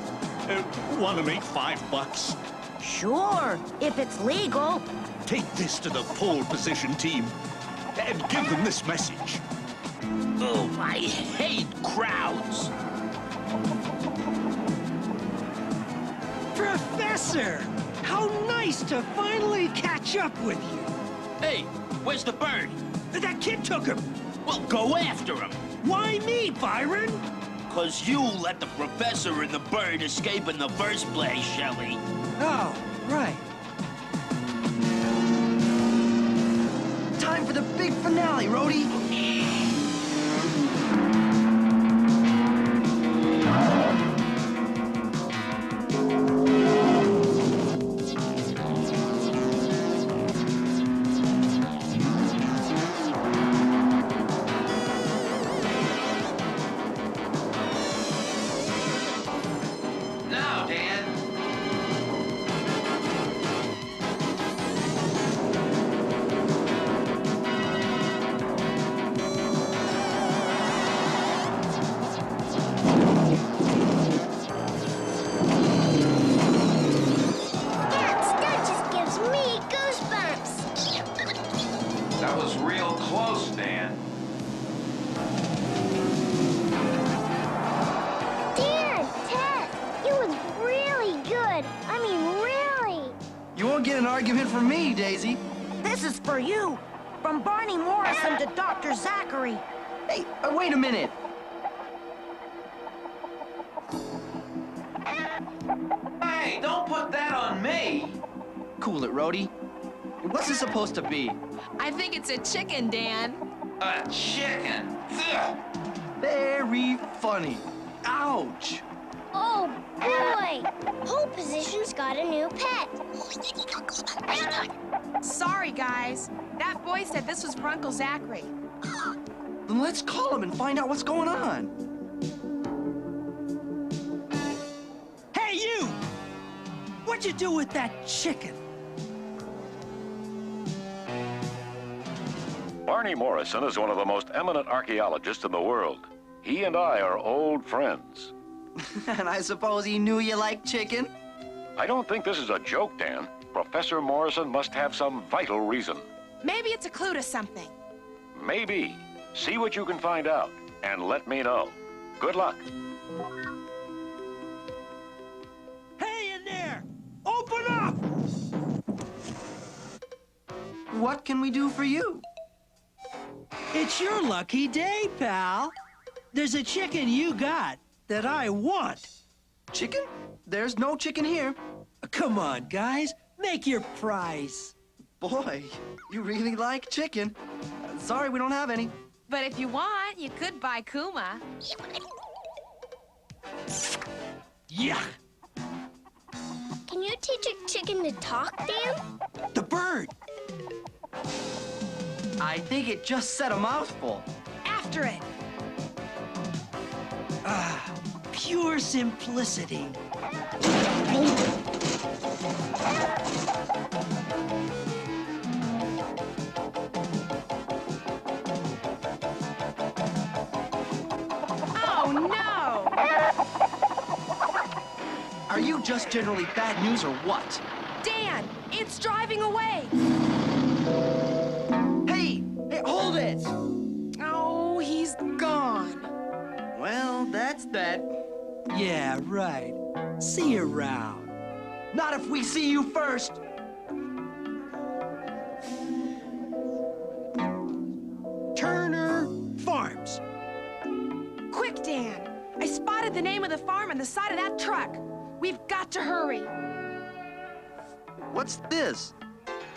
Wanna make $5? Sure, if it's legal. Take this to the pole position team and give them this message. Oh, I hate crowds. Professor! How nice to finally catch up with you. Hey, where's the bird? That kid took him. Well, go after him. Why me, Byron? 'Cause you let the professor and the bird escape in the first place, Shelley. Oh, right. Time for the big finale, Roadie. Now, Dan. That stunt just gives me goosebumps. That was real close, Dan. Dan, Tess, it was really good. I mean, really. You won't get an argument from me, Daisy. This is for you. From Barney Morrison to Dr. Zachary. Hey, wait a minute. Hey, don't put that on me. Cool it, Roadie. What's this supposed to be? I think it's a chicken, Dan. A chicken. Ugh. Very funny. Ouch. Oh, boy. Pole Position's got a new pet. Sorry, guys. That boy said this was for Uncle Zachary. Then let's call him and find out what's going on. Hey, you! What'd you do with that chicken? Barney Morrison is one of the most eminent archaeologists in the world. He and I are old friends. And I suppose he knew you liked chicken? I don't think this is a joke, Dan. Professor Morrison must have some vital reason. Maybe it's a clue to something. Maybe. See what you can find out, and let me know. Good luck. Hey, in there! Open up! What can we do for you? It's your lucky day, pal. There's a chicken you got that I want. Chicken? There's no chicken here. Come on, guys. Make your prize. Boy, you really like chicken. Sorry, we don't have any. But if you want, you could buy Kuma. Yeah. Can you teach a chicken to talk, Dan? The bird. I think it just said a mouthful. After it. Ah, pure simplicity. Oh, no! Are you just generally bad news or what? Dan, it's driving away. Hey, hold it! Oh, he's gone. Well, that's that. Yeah, right. See you around. Not if we see you first. Turner Farms. Quick, Dan. I spotted the name of the farm on the side of that truck. We've got to hurry. What's this?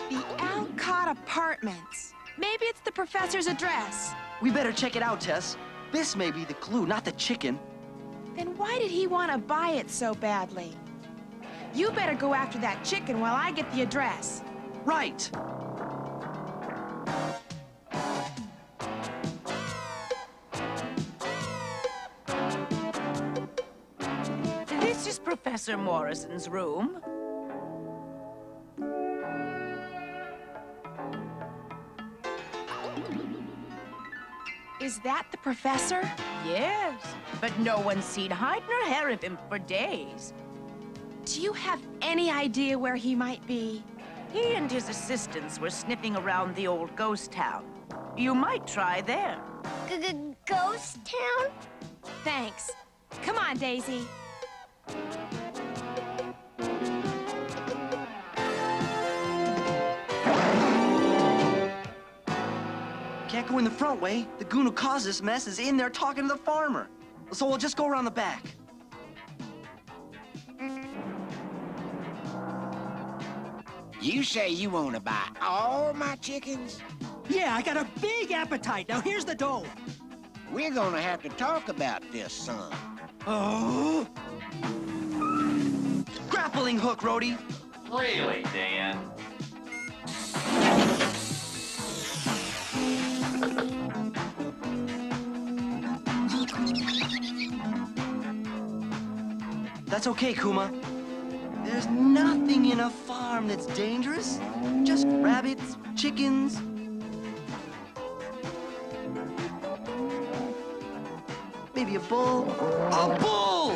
The Alcott Apartments. Maybe it's the professor's address. We better check it out, Tess. This may be the clue, not the chicken. Then why did he want to buy it so badly? You better go after that chicken while I get the address. Right. This is Professor Morrison's room. Is that the professor? Yes, but no one's seen hide nor hair of him for days. Do you have any idea where he might be? He and his assistants were sniffing around the old ghost town. You might try there. Ghost town? Thanks. Come on, Daisy. Can't go in the front way. The goon who caused this mess is in there talking to the farmer. So we'll just go around the back. You say you want to buy all my chickens? Yeah, I got a big appetite. Now here's the dough. We're gonna have to talk about this, son. Oh! Grappling hook, Roadie. Really, Dan? That's okay, Kuma. There's nothing in a farm that's dangerous. Just rabbits, chickens. Maybe a bull. A bull!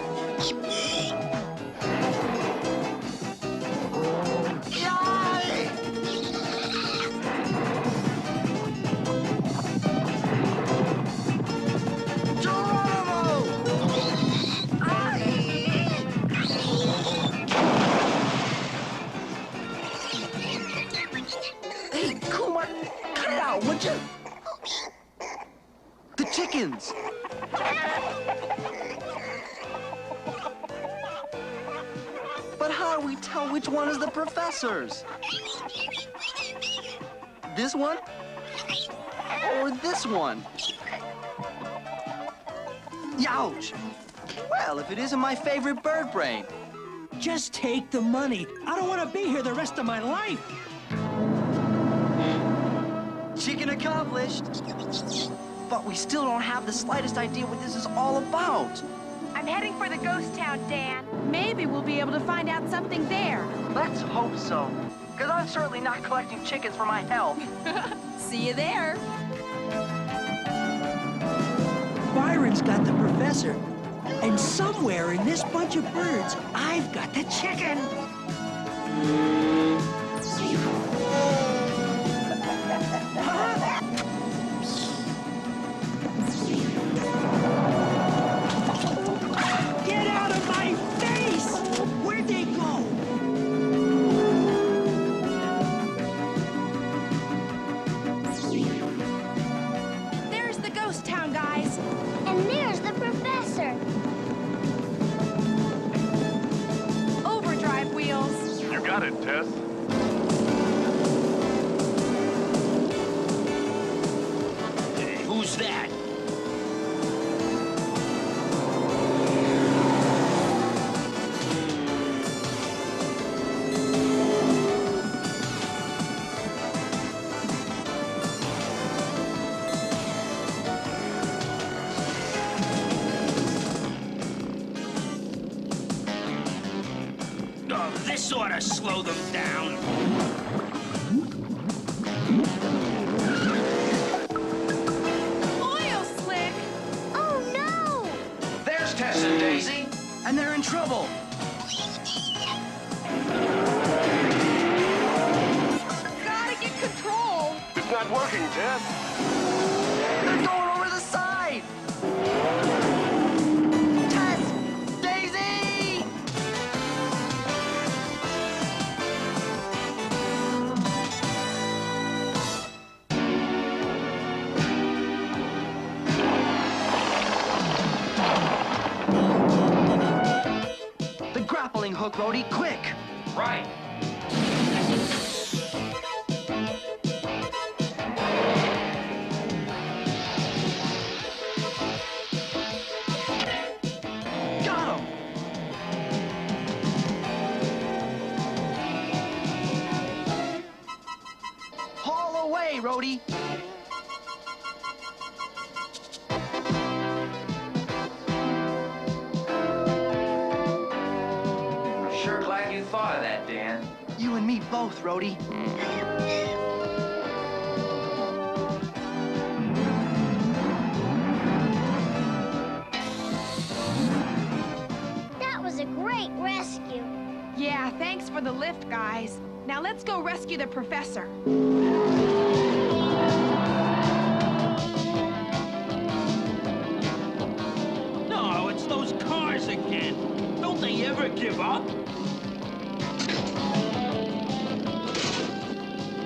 Yay! Hey, Kuma, cut it out, would you? The chickens! But how do we tell which one is the professor's? This one? Or this one? Youch! Well, if it isn't my favorite bird brain. Just take the money. I don't want to be here the rest of my life. Chicken accomplished. But we still don't have the slightest idea what this is all about. I'm heading for the ghost town, Dan. Maybe we'll be able to find out something there. Let's hope so. Because I'm certainly not collecting chickens for my health. See you there. Byron's got the professor. And somewhere in this bunch of birds, I've got the chicken. Get out of my face! Where'd they go? There's the ghost town, guys. And there's the professor. Overdrive, Wheels. You got it, Tess. Who's that? Oh, this ought to slow them down. Oil slick! Oh, no! There's Tess and Daisy. And they're in trouble. Gotta get control! It's not working, Tess. They're going over the side. Tess! Daisy! The grappling hook, Roadie, quick! Right. Got him! Haul away, Roadie! I'm sure glad you thought of that, Dan. You and me both, Roadie. That was a great rescue. Yeah, thanks for the lift, guys. Now let's go rescue the professor. No, it's those cars again. Don't they ever give up?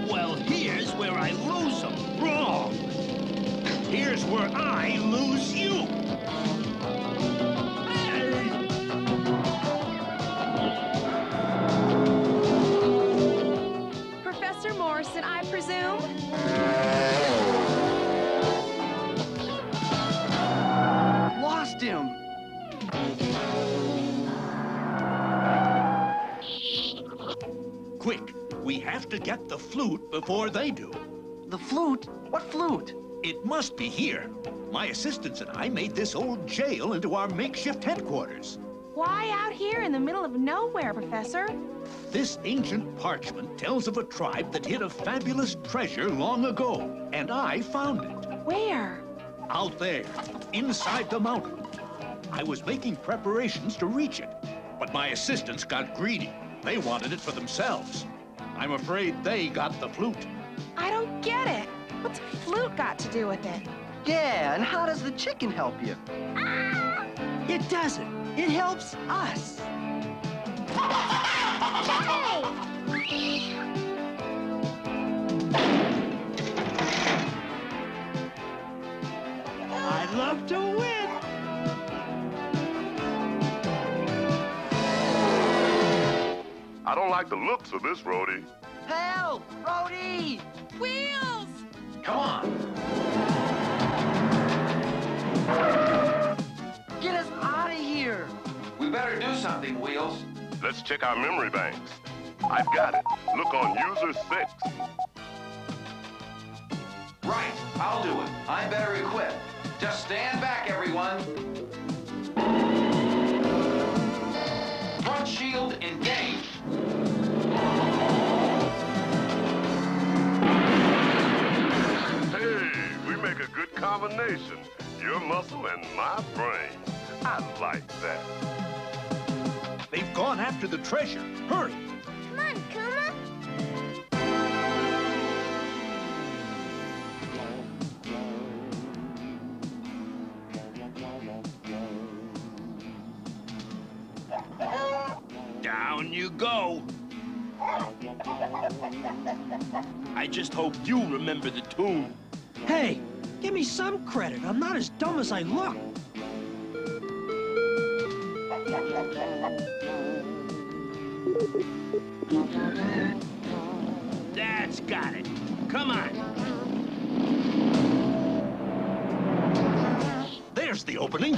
Well, here's where I lose them. Wrong. Here's where I lose you. Professor Morrison, I presume? Lost him! Quick, we have to get the flute before they do. The flute? What flute? It must be here. My assistants and I made this old jail into our makeshift headquarters. Why out here in the middle of nowhere, Professor? This ancient parchment tells of a tribe that hid a fabulous treasure long ago, and I found it. Where? Out there, inside the mountain. I was making preparations to reach it, but my assistants got greedy. They wanted it for themselves. I'm afraid they got the flute. I don't get it. What's a flute got to do with it? Yeah, and how does the chicken help you? It doesn't. It helps us. I'd love to win. I don't like the looks of this, Roadie. Help! Roadie! Wheels! Come on. Get us out of here! We better do something, Wheels. Let's check our memory banks. I've got it. Look on user 6. Right, I'll do it. I'm better equipped. Just stand back, everyone. Front shield engaged. Hey, we make a good combination. Your muscle and my brain. I like that. They've gone after the treasure. Hurry! Come on, Kuma. Down you go. I just hope you remember the tune. Hey, give me some credit. I'm not as dumb as I look. That's got it. Come on. There's the opening.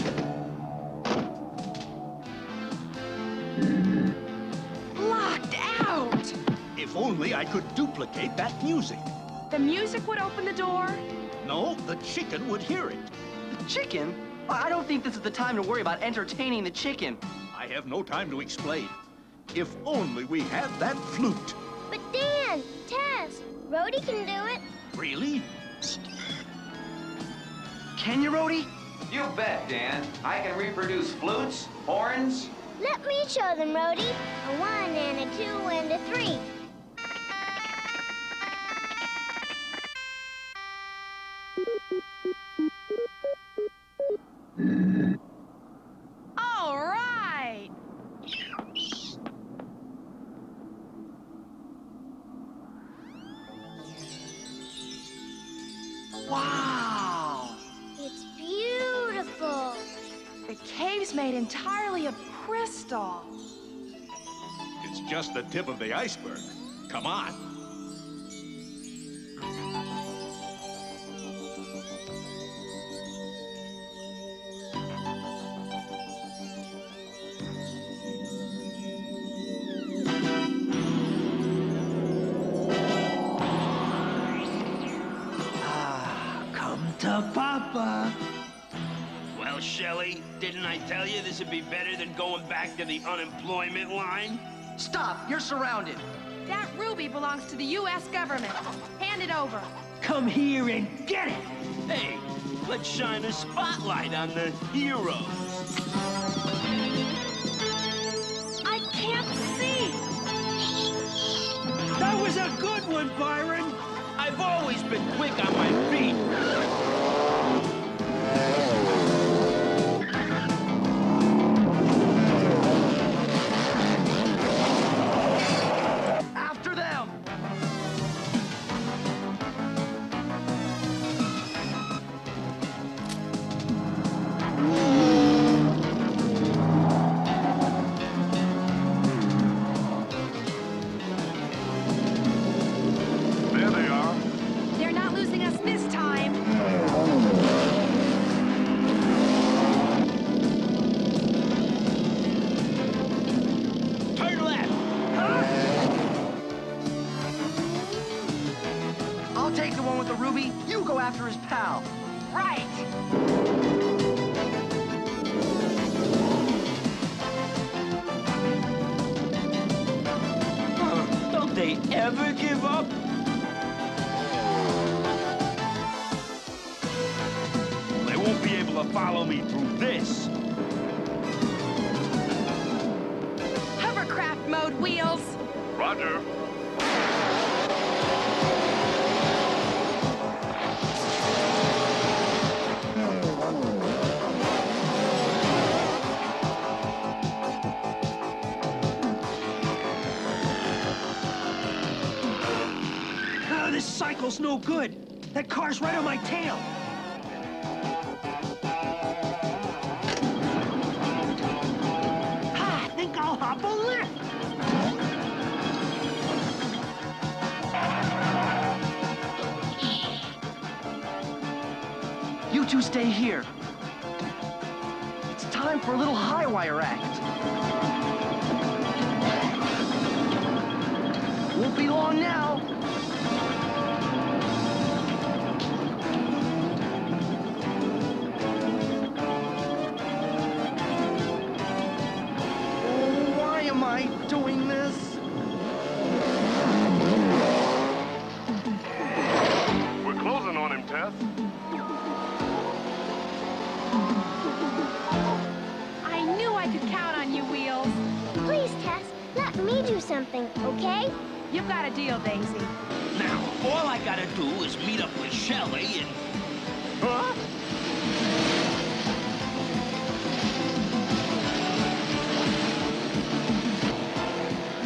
Locked out! If only I could duplicate that music. The music would open the door? No, the chicken would hear it. The chicken? I don't think this is the time to worry about entertaining the chicken. I have no time to explain. If only we had that flute. But Dan, Tess, Roadie can do it. Really? Can you, Roadie? You bet, Dan. I can reproduce flutes, horns. Let me show them, Roadie. A 1 and a 2 and a 3. All right. Wow! It's beautiful. The cave's made entirely of crystal. It's just the tip of the iceberg. Come on. Come to Papa. Well, Shelley, didn't I tell you this would be better than going back to the unemployment line? Stop! You're surrounded. That ruby belongs to the U.S. government. Hand it over. Come here and get it. Hey, let's shine a spotlight on the heroes. I can't see. That was a good one, Byron. I've always been quick on my feet. After them! There they are. They're not losing us this time. Turn left. I'll take the one with the ruby. You go after his pal. Right. Don't they ever give up? They won't be able to follow me through this. Hovercraft mode, Wheels. Roger. This cycle's no good. That car's right on my tail. Ha! I think I'll hop a lift. You two stay here. It's time for a little high wire act. Won't be long now. Why am I doing this? We're closing on him, Tess. I knew I could count on you, Wheels. Please, Tess, let me do something, okay? You've got a deal, Daisy. Now, all I gotta do is meet up with Shelley and... Huh?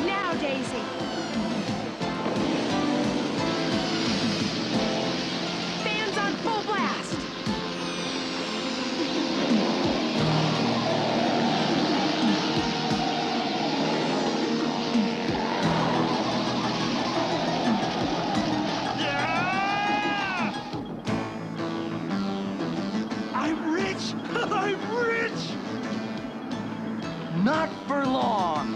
Now, Daisy. Fans on full blast. I'm rich. I'm rich. Not for long.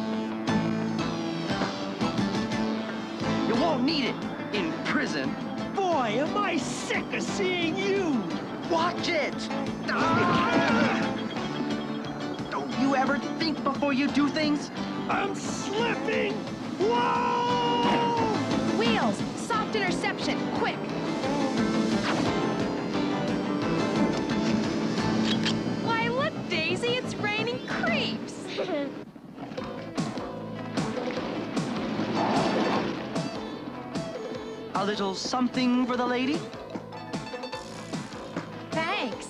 You won't need it in prison. Boy, am I sick of seeing you. Watch it. Don't you ever think before you do things? I'm slipping! Whoa! Wheels, soft interception, quick! Why, look, Daisy, it's raining creeps! A little something for the lady? Thanks.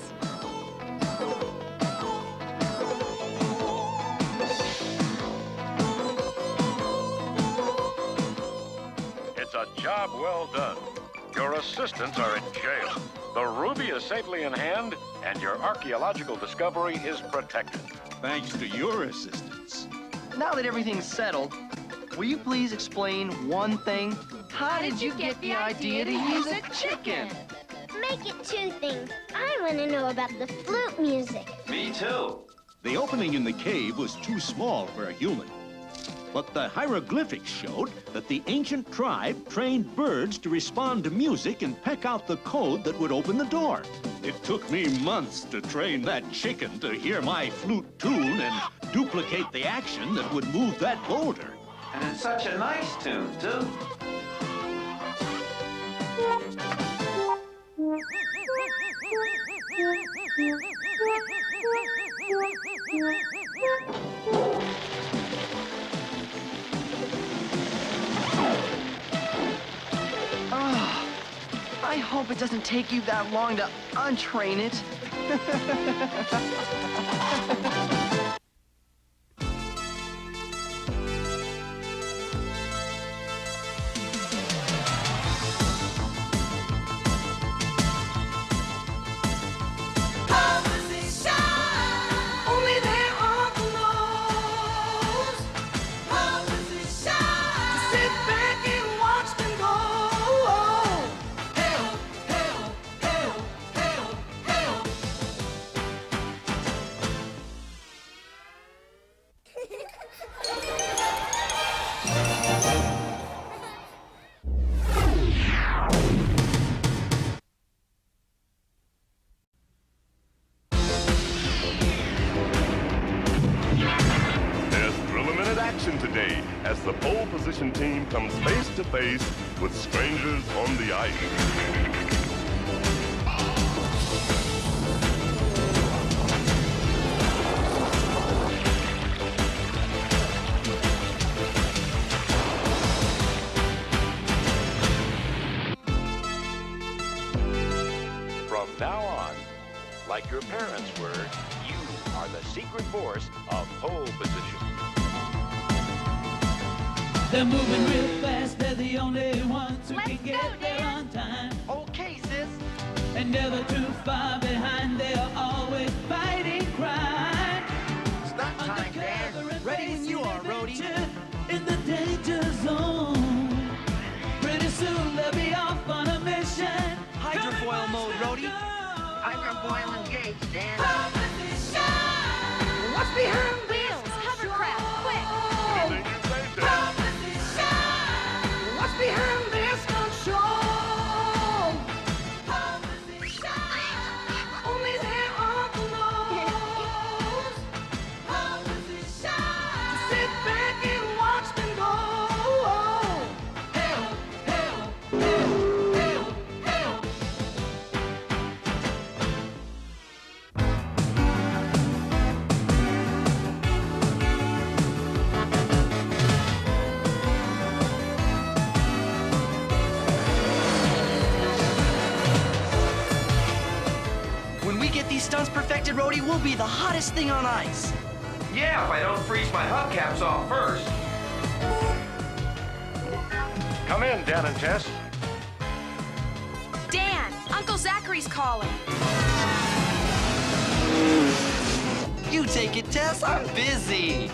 It's a job well done. Your assistants are in jail. The ruby is safely in hand, and your archaeological discovery is protected. Thanks to your assistance. Now that everything's settled, will you please explain one thing? How did you get the idea to use a chicken? Make it two things. I want to know about the flute music. Me too. The opening in the cave was too small for a human. But the hieroglyphics showed that the ancient tribe trained birds to respond to music and peck out the code that would open the door. It took me months to train that chicken to hear my flute tune and duplicate the action that would move that boulder. And it's such a nice tune, too. Oh, I hope it doesn't take you that long to untrain it. Today, as the pole position team comes face to face with strangers on the ice. From now on, like your parents were, you are the secret force of pole position. They're moving real fast, they're the only ones who Let's can get go, there Dan. on time. Okay, sis. And never too far behind, they are always fighting crime. Stop time, Dan. Ready when you are, Roadie. In the danger zone. Pretty soon they'll be off on a mission. Hydrofoil mode, Roadie. Hydrofoil engaged, Dan. What's behind Wheels, hovercraft, quick! What's behind this gun show? Only there are the knows. Sit back and watch them go. Help, help, help, help, help. When we get these stunts perfected, Roadie, we'll be the hottest thing on ice. Yeah, if I don't freeze my hubcaps off first. Come in, Dan and Tess. Dan, Uncle Zachary's calling. You take it, Tess. I'm busy.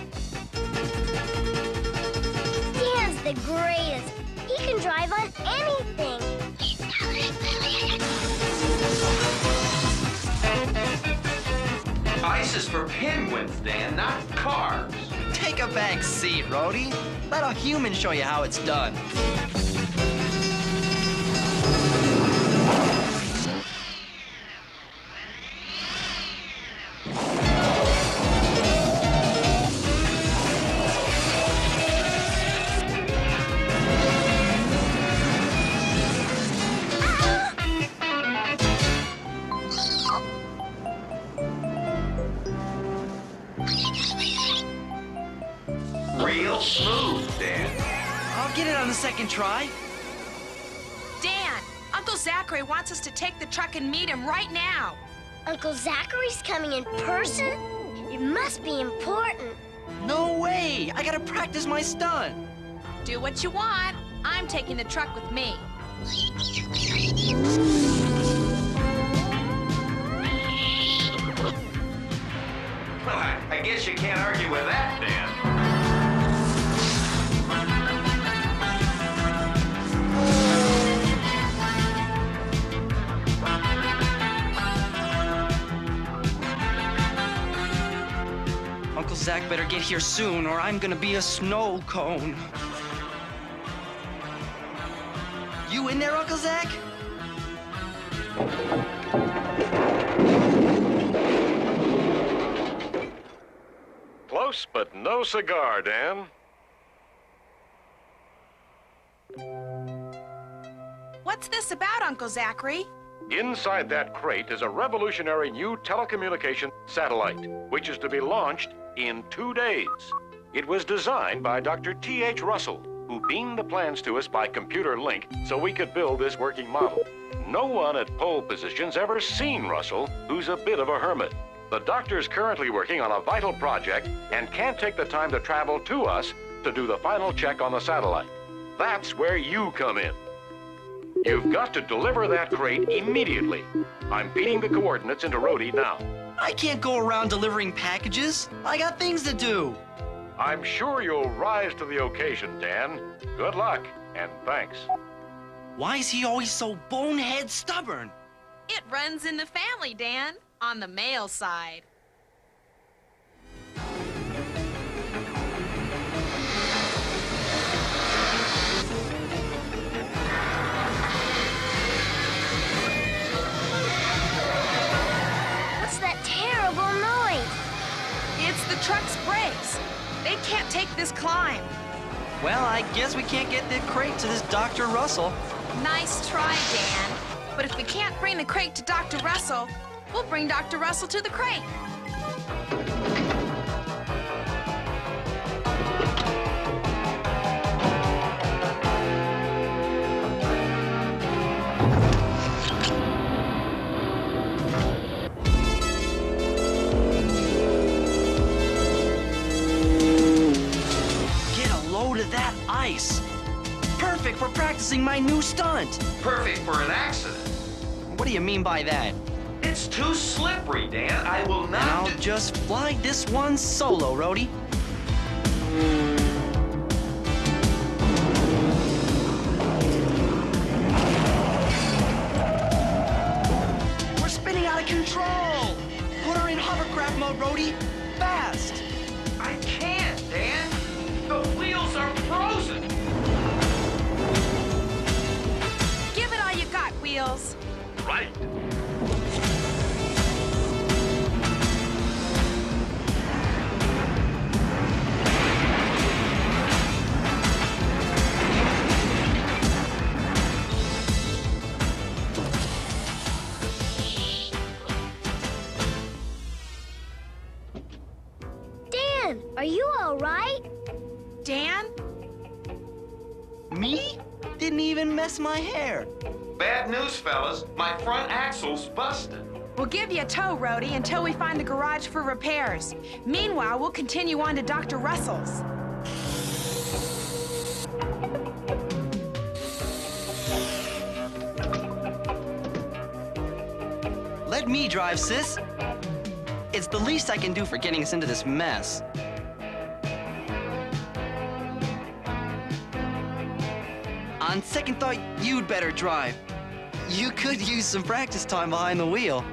Dan's the greatest. He can drive on anything. Ice is for penguins, Dan, not cars. Take a back seat, Roadie. Let a human show you how it's done. Dan. I'll get it on the second try. Dan, Uncle Zachary wants us to take the truck and meet him right now. Uncle Zachary's coming in person? It must be important. No way! I gotta practice my stunt. Do what you want. I'm taking the truck with me. Well, I guess you can't argue with that, Dan. Uncle Zach better get here soon, or I'm gonna be a snow cone. You in there, Uncle Zach? Close, but no cigar, Dan. What's this about, Uncle Zachary? Inside that crate is a revolutionary new telecommunication satellite, which is to be launched in 2 days. It was designed by Dr. T.H. Russell, who beamed the plans to us by computer link so we could build this working model. No one at Pole Position's ever seen Russell, who's a bit of a hermit. The doctor's currently working on a vital project and can't take the time to travel to us to do the final check on the satellite. That's where you come in. You've got to deliver that crate immediately. I'm feeding the coordinates into Roadie now. I can't go around delivering packages. I got things to do. I'm sure you'll rise to the occasion, Dan. Good luck, and thanks. Why is he always so bonehead stubborn? It runs in the family, Dan, on the male side. What's that terrible noise? It's the truck's brakes. They can't take this climb. Well, I guess we can't get the crate to this Dr. Russell. Nice try, Dan. But if we can't bring the crate to Dr. Russell, we'll bring Dr. Russell to the crate. Get a load of that ice. Perfect for practicing my new stunt. Perfect for an accident. What do you mean by that? It's too slippery, Dan. I will not. I'll just fly this one solo, Roadie. We're spinning out of control. Put her in hovercraft mode, Roadie. Fast. I can't, Dan. The wheels are frozen. Give it all you got, Wheels. Right. Dan, are you all right? Dan? Me? Didn't even mess my hair. Bad news, fellas. My front axle's busted. We'll give you a tow, Roadie, until we find a garage for repairs. Meanwhile, we'll continue on to Dr. Russell's. Let me drive, sis. It's the least I can do for getting us into this mess. On second thought, you'd better drive. You could use some practice time behind the wheel.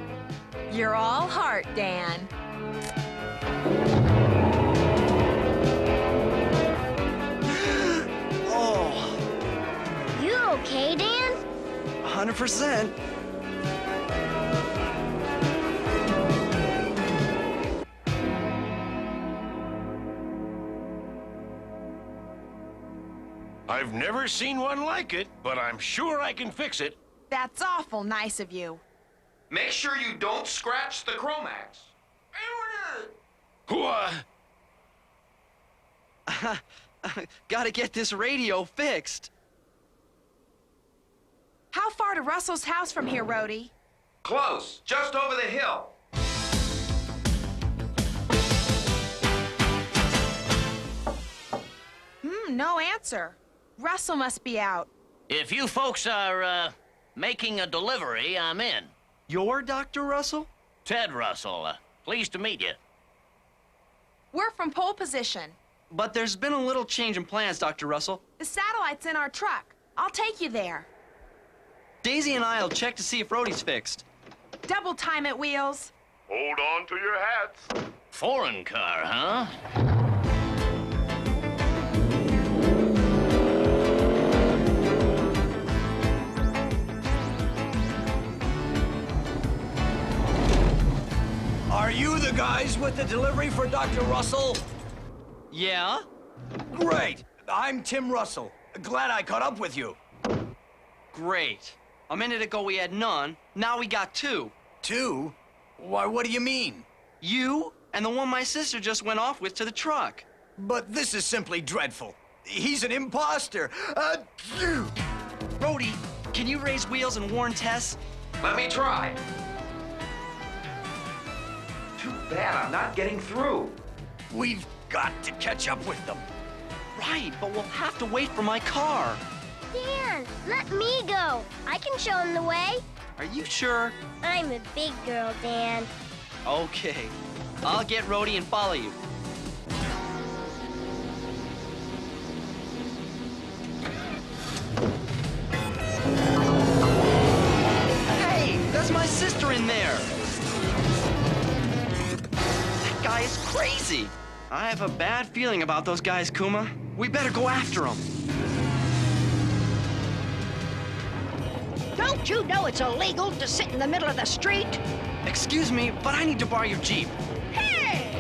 You're all heart, Dan. Oh, You okay, Dan? 100%. I've never seen one like it, but I'm sure I can fix it. That's awful nice of you. Make sure you don't scratch the Chromax. Gotta get this radio fixed. How far to Russell's house from here, Roadie? Close. Just over the hill. No answer. Russell must be out. If you folks are, making a delivery, I'm in. You're Dr. Russell? Ted Russell. Pleased to meet you. We're from Pole Position. But there's been a little change in plans, Dr. Russell. The satellite's in our truck. I'll take you there. Daisy and I'll check to see if Rhodey's fixed. Double time it, Wheels. Hold on to your hats. Foreign car, huh? Are you the guys with the delivery for Dr. Russell? Yeah? Great. I'm Tim Russell. Glad I caught up with you. Great. A minute ago we had none. Now we got two. Two? Why, what do you mean? You and the one my sister just went off with to the truck. But this is simply dreadful. He's an imposter. Roadie, can you raise Wheels and warn Tess? Let me try. Too bad I'm not getting through. We've got to catch up with them. Right, but we'll have to wait for my car. Dan, let me go. I can show him the way. Are you sure? I'm a big girl, Dan. Okay. I'll get Roadie and follow you. Hey, that's my sister in there. That guy is crazy. I have a bad feeling about those guys, Kuma. We better go after them. Don't you know it's illegal to sit in the middle of the street? Excuse me, but I need to borrow your Jeep. Hey!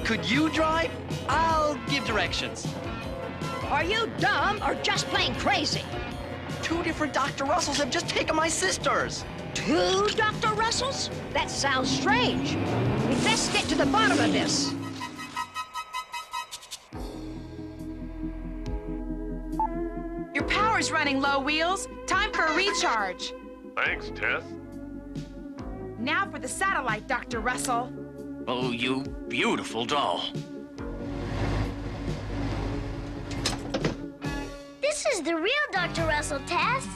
Could you drive? I'll give directions. Are you dumb or just plain crazy? Two different Dr. Russells have just taken my sisters. Two Dr. Russells? That sounds strange. We'd best get to the bottom of this. Your power's running low, Wheels. Time for a recharge. Thanks, Tess. Now for the satellite, Dr. Russell. Oh, you beautiful doll. This is the real Dr. Russell, Tess.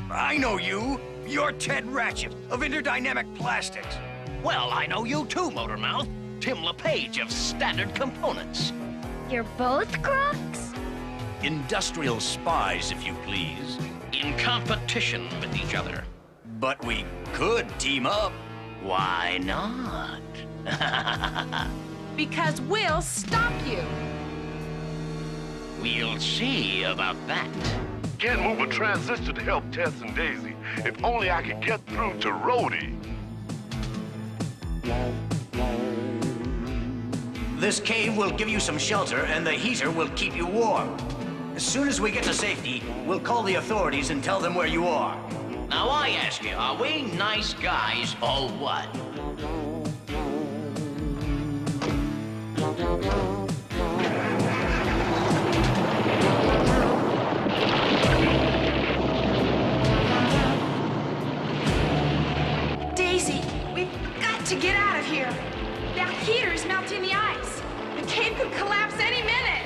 I know you. You're Ted Ratchet of Interdynamic Plastics. Well, I know you too, Motormouth. Tim LePage of Standard Components. You're both crooks? Industrial spies, if you please. In competition with each other. But we could team up. Why not? Because we'll stop you. We'll see about that. Can't move a transistor to help Tess and Daisy. If only I could get through to Roadie. This cave will give you some shelter, and the heater will keep you warm. As soon as we get to safety, we'll call the authorities and tell them where you are. Now I ask you, are we nice guys or what? Daisy, we've got to get out of here. That heater's melting the ice. The cave could collapse any minute.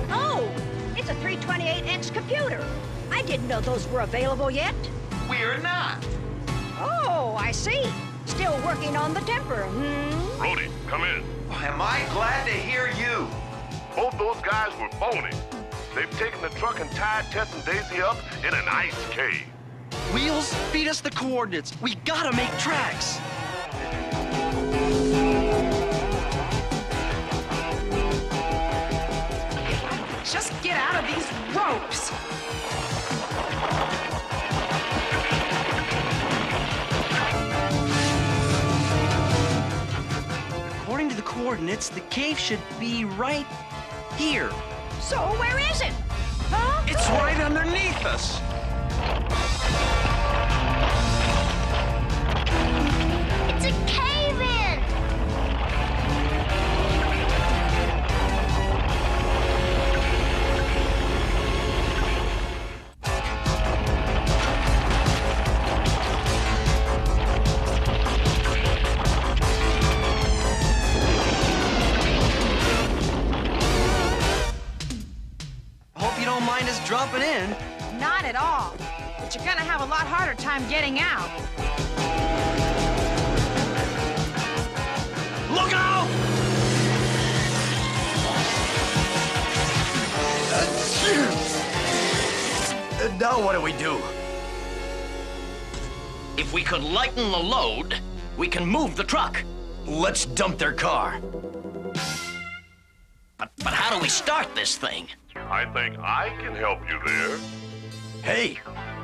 Oh, it's a 328X computer. I didn't know those were available yet. We're not. Oh, I see. Still working on the temper, Roadie, come in. Am I glad to hear you? Both those guys were phony. They've taken the truck and tied Tess and Daisy up in an ice cave. Wheels, feed us the coordinates. We gotta make tracks. Just get out of these ropes. According to the coordinates, the cave should be right here. So where is it? Huh? It's right underneath us. jumping in. Not at all. But you're gonna have a lot harder time getting out. Look out! Now what do we do? If we could lighten the load, we can move the truck. Let's dump their car. But how do we start this thing? I think I can help you there. Hey,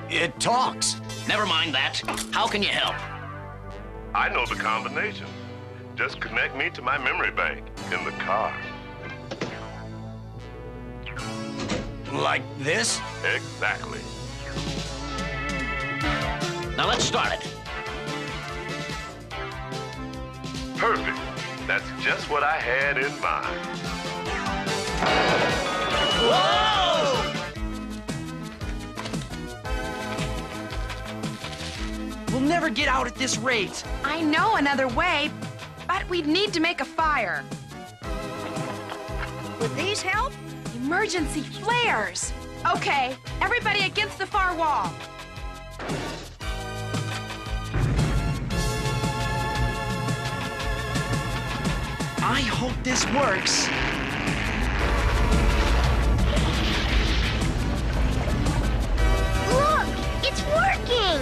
it talks. Never mind that. How can you help? I know the combination. Just connect me to my memory bank in the car. Like this? Exactly. Now let's start it. Perfect. That's just what I had in mind. Whoa! We'll never get out at this rate. I know another way, but we'd need to make a fire. Would these help? Emergency flares. Okay, everybody against the far wall. I hope this works. Look, it's working.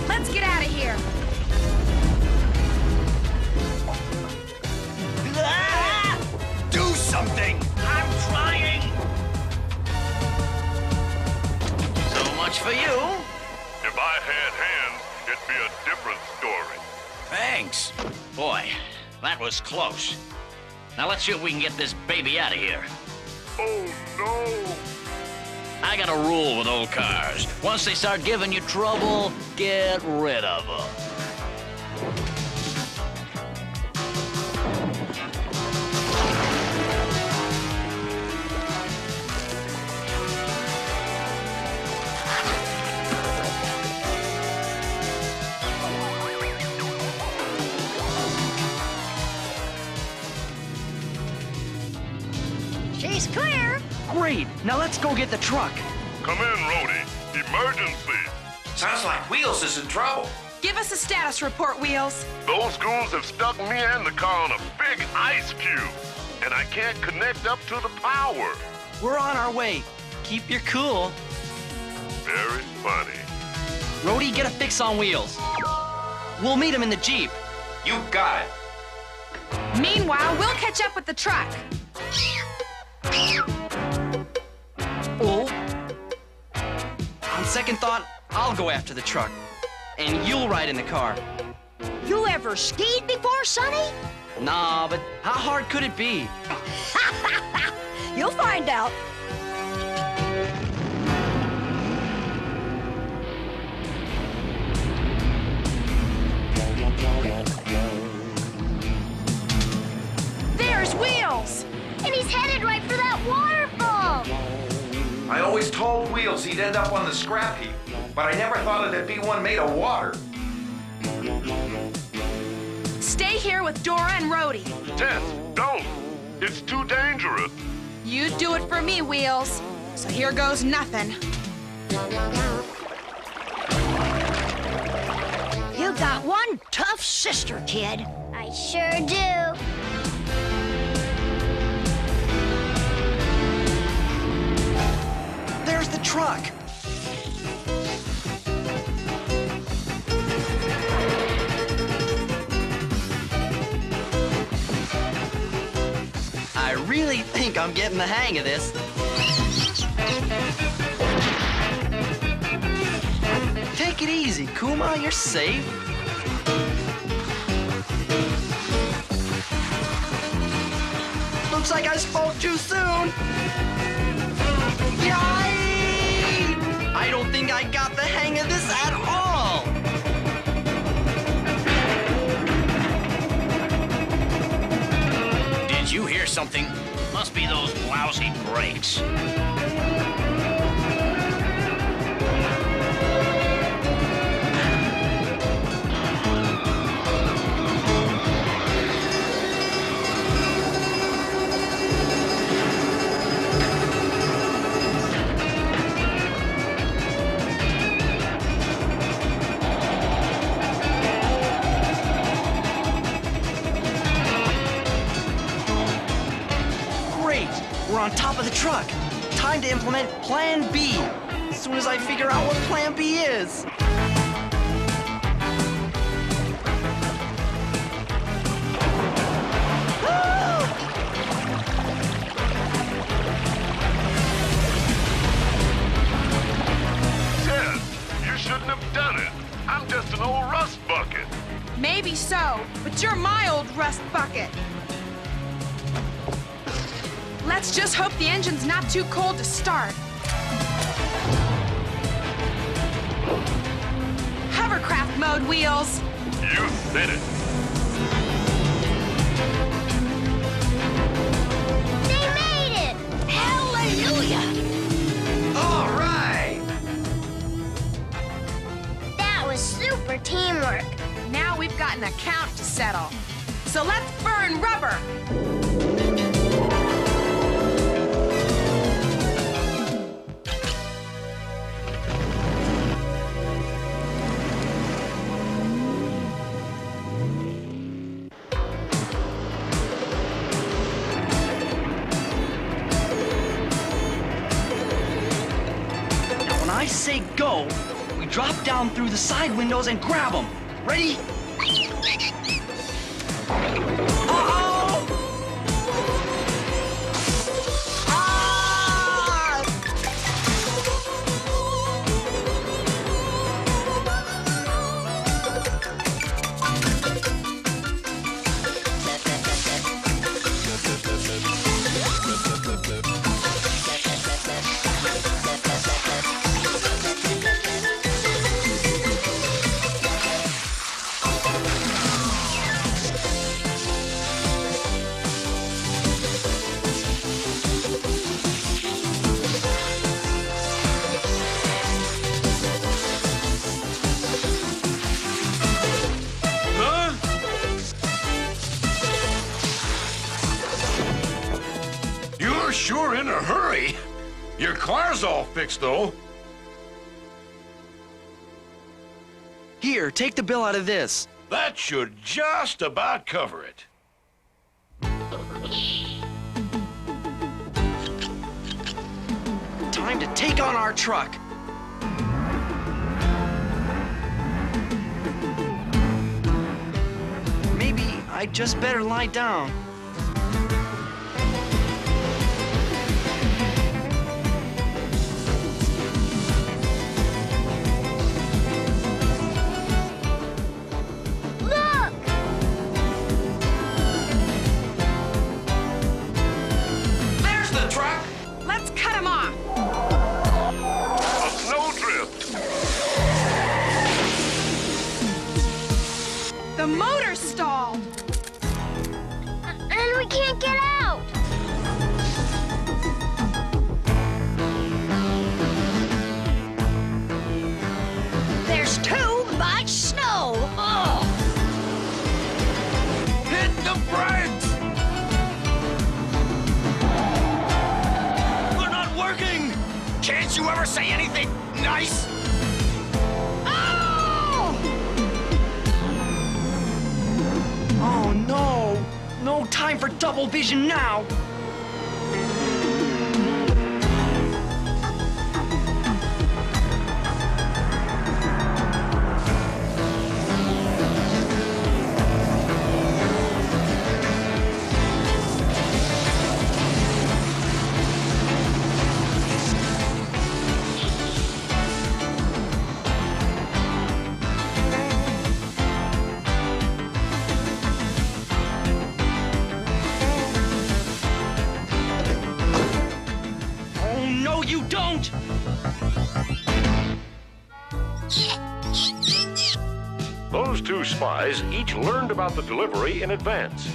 Let's get out of here. Ah! Do something! I'm trying! So much for you. If I had hands, it'd be a different story. Thanks. Boy, that was close. Now let's see if we can get this baby out of here. Oh, no! I got a rule with old cars. Once they start giving you trouble, get rid of them. She's clear. Great. Now let's go get the truck. Come in, Roadie. Emergency. Sounds like Wheels is in trouble. Give us a status report, Wheels. Those goons have stuck me and the car on a big ice cube, and I can't connect up to the power. We're on our way. Keep your cool. Very funny. Roadie, get a fix on Wheels. We'll meet him in the Jeep. You got it. Meanwhile, we'll catch up with the truck. Oh. On second thought, I'll go after the truck. And you'll ride in the car. You ever skied before, Sonny? Nah, but how hard could it be? You'll find out. There's Wheels! And he's headed right for that waterfall. I always told Wheels he'd end up on the scrap heap, but I never thought it'd be one made of water. Stay here with Dora and Roadie. Tess, don't. It's too dangerous. You do it for me, Wheels. So here goes nothing. You got one tough sister, kid. I sure do. There's the truck. I really think I'm getting the hang of this. Take it easy, Kuma. You're safe. Looks like I spoke too soon. Yay! I don't think I got the hang of this at all. Did you hear something? Must be those lousy brakes. on top of the truck. Time to implement Plan B. As soon as I figure out what Plan B is. Ted, you shouldn't have done it. I'm just an old rust bucket. Maybe so, but you're my old rust bucket. Let's just hope the engine's not too cold to start. Hovercraft mode, Wheels. You said it. They made it! Hallelujah! All right! That was super teamwork. Now we've got an account to settle. So let's burn rubber. When I say go, we drop down through the side windows and grab them. Ready? Uh-oh! Ah! You're sure in a hurry. Your car's all fixed, though. Here, take the bill out of this. That should just about cover it. Time to take on our truck. Maybe I just better lie down. Look! There's the truck. Let's cut him off. A snowdrift. The motor stalled. And we can't get out. There's too much snow. Oh. Hit the brakes! They're not working! Can't you ever say anything nice? Oh! Oh no! No time for double vision now! Oh no, you don't! Those two spies each learned about the delivery in advance.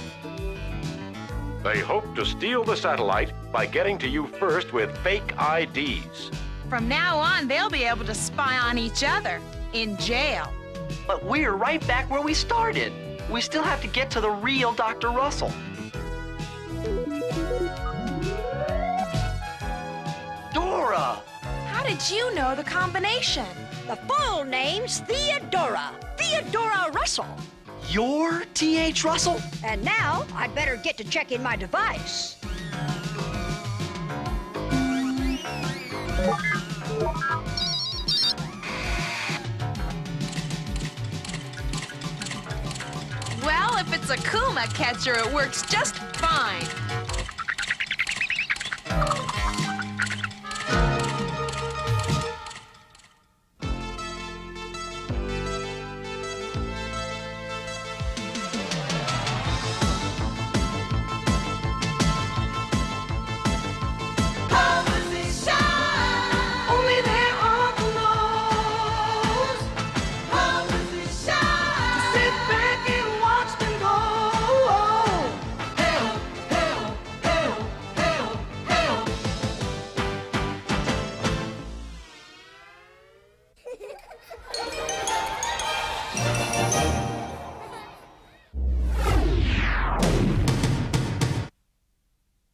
They hoped to steal the satellite by getting to you first with fake IDs. From now on, they'll be able to spy on each other in jail. But we're right back where we started. We still have to get to the real Dr. Russell. Dora! How did you know the combination? The full name's Theodora. Theodora Russell. You're T.H. Russell? And now I'd better get to checking my device. Well, if it's a Kuma catcher, it works just fine.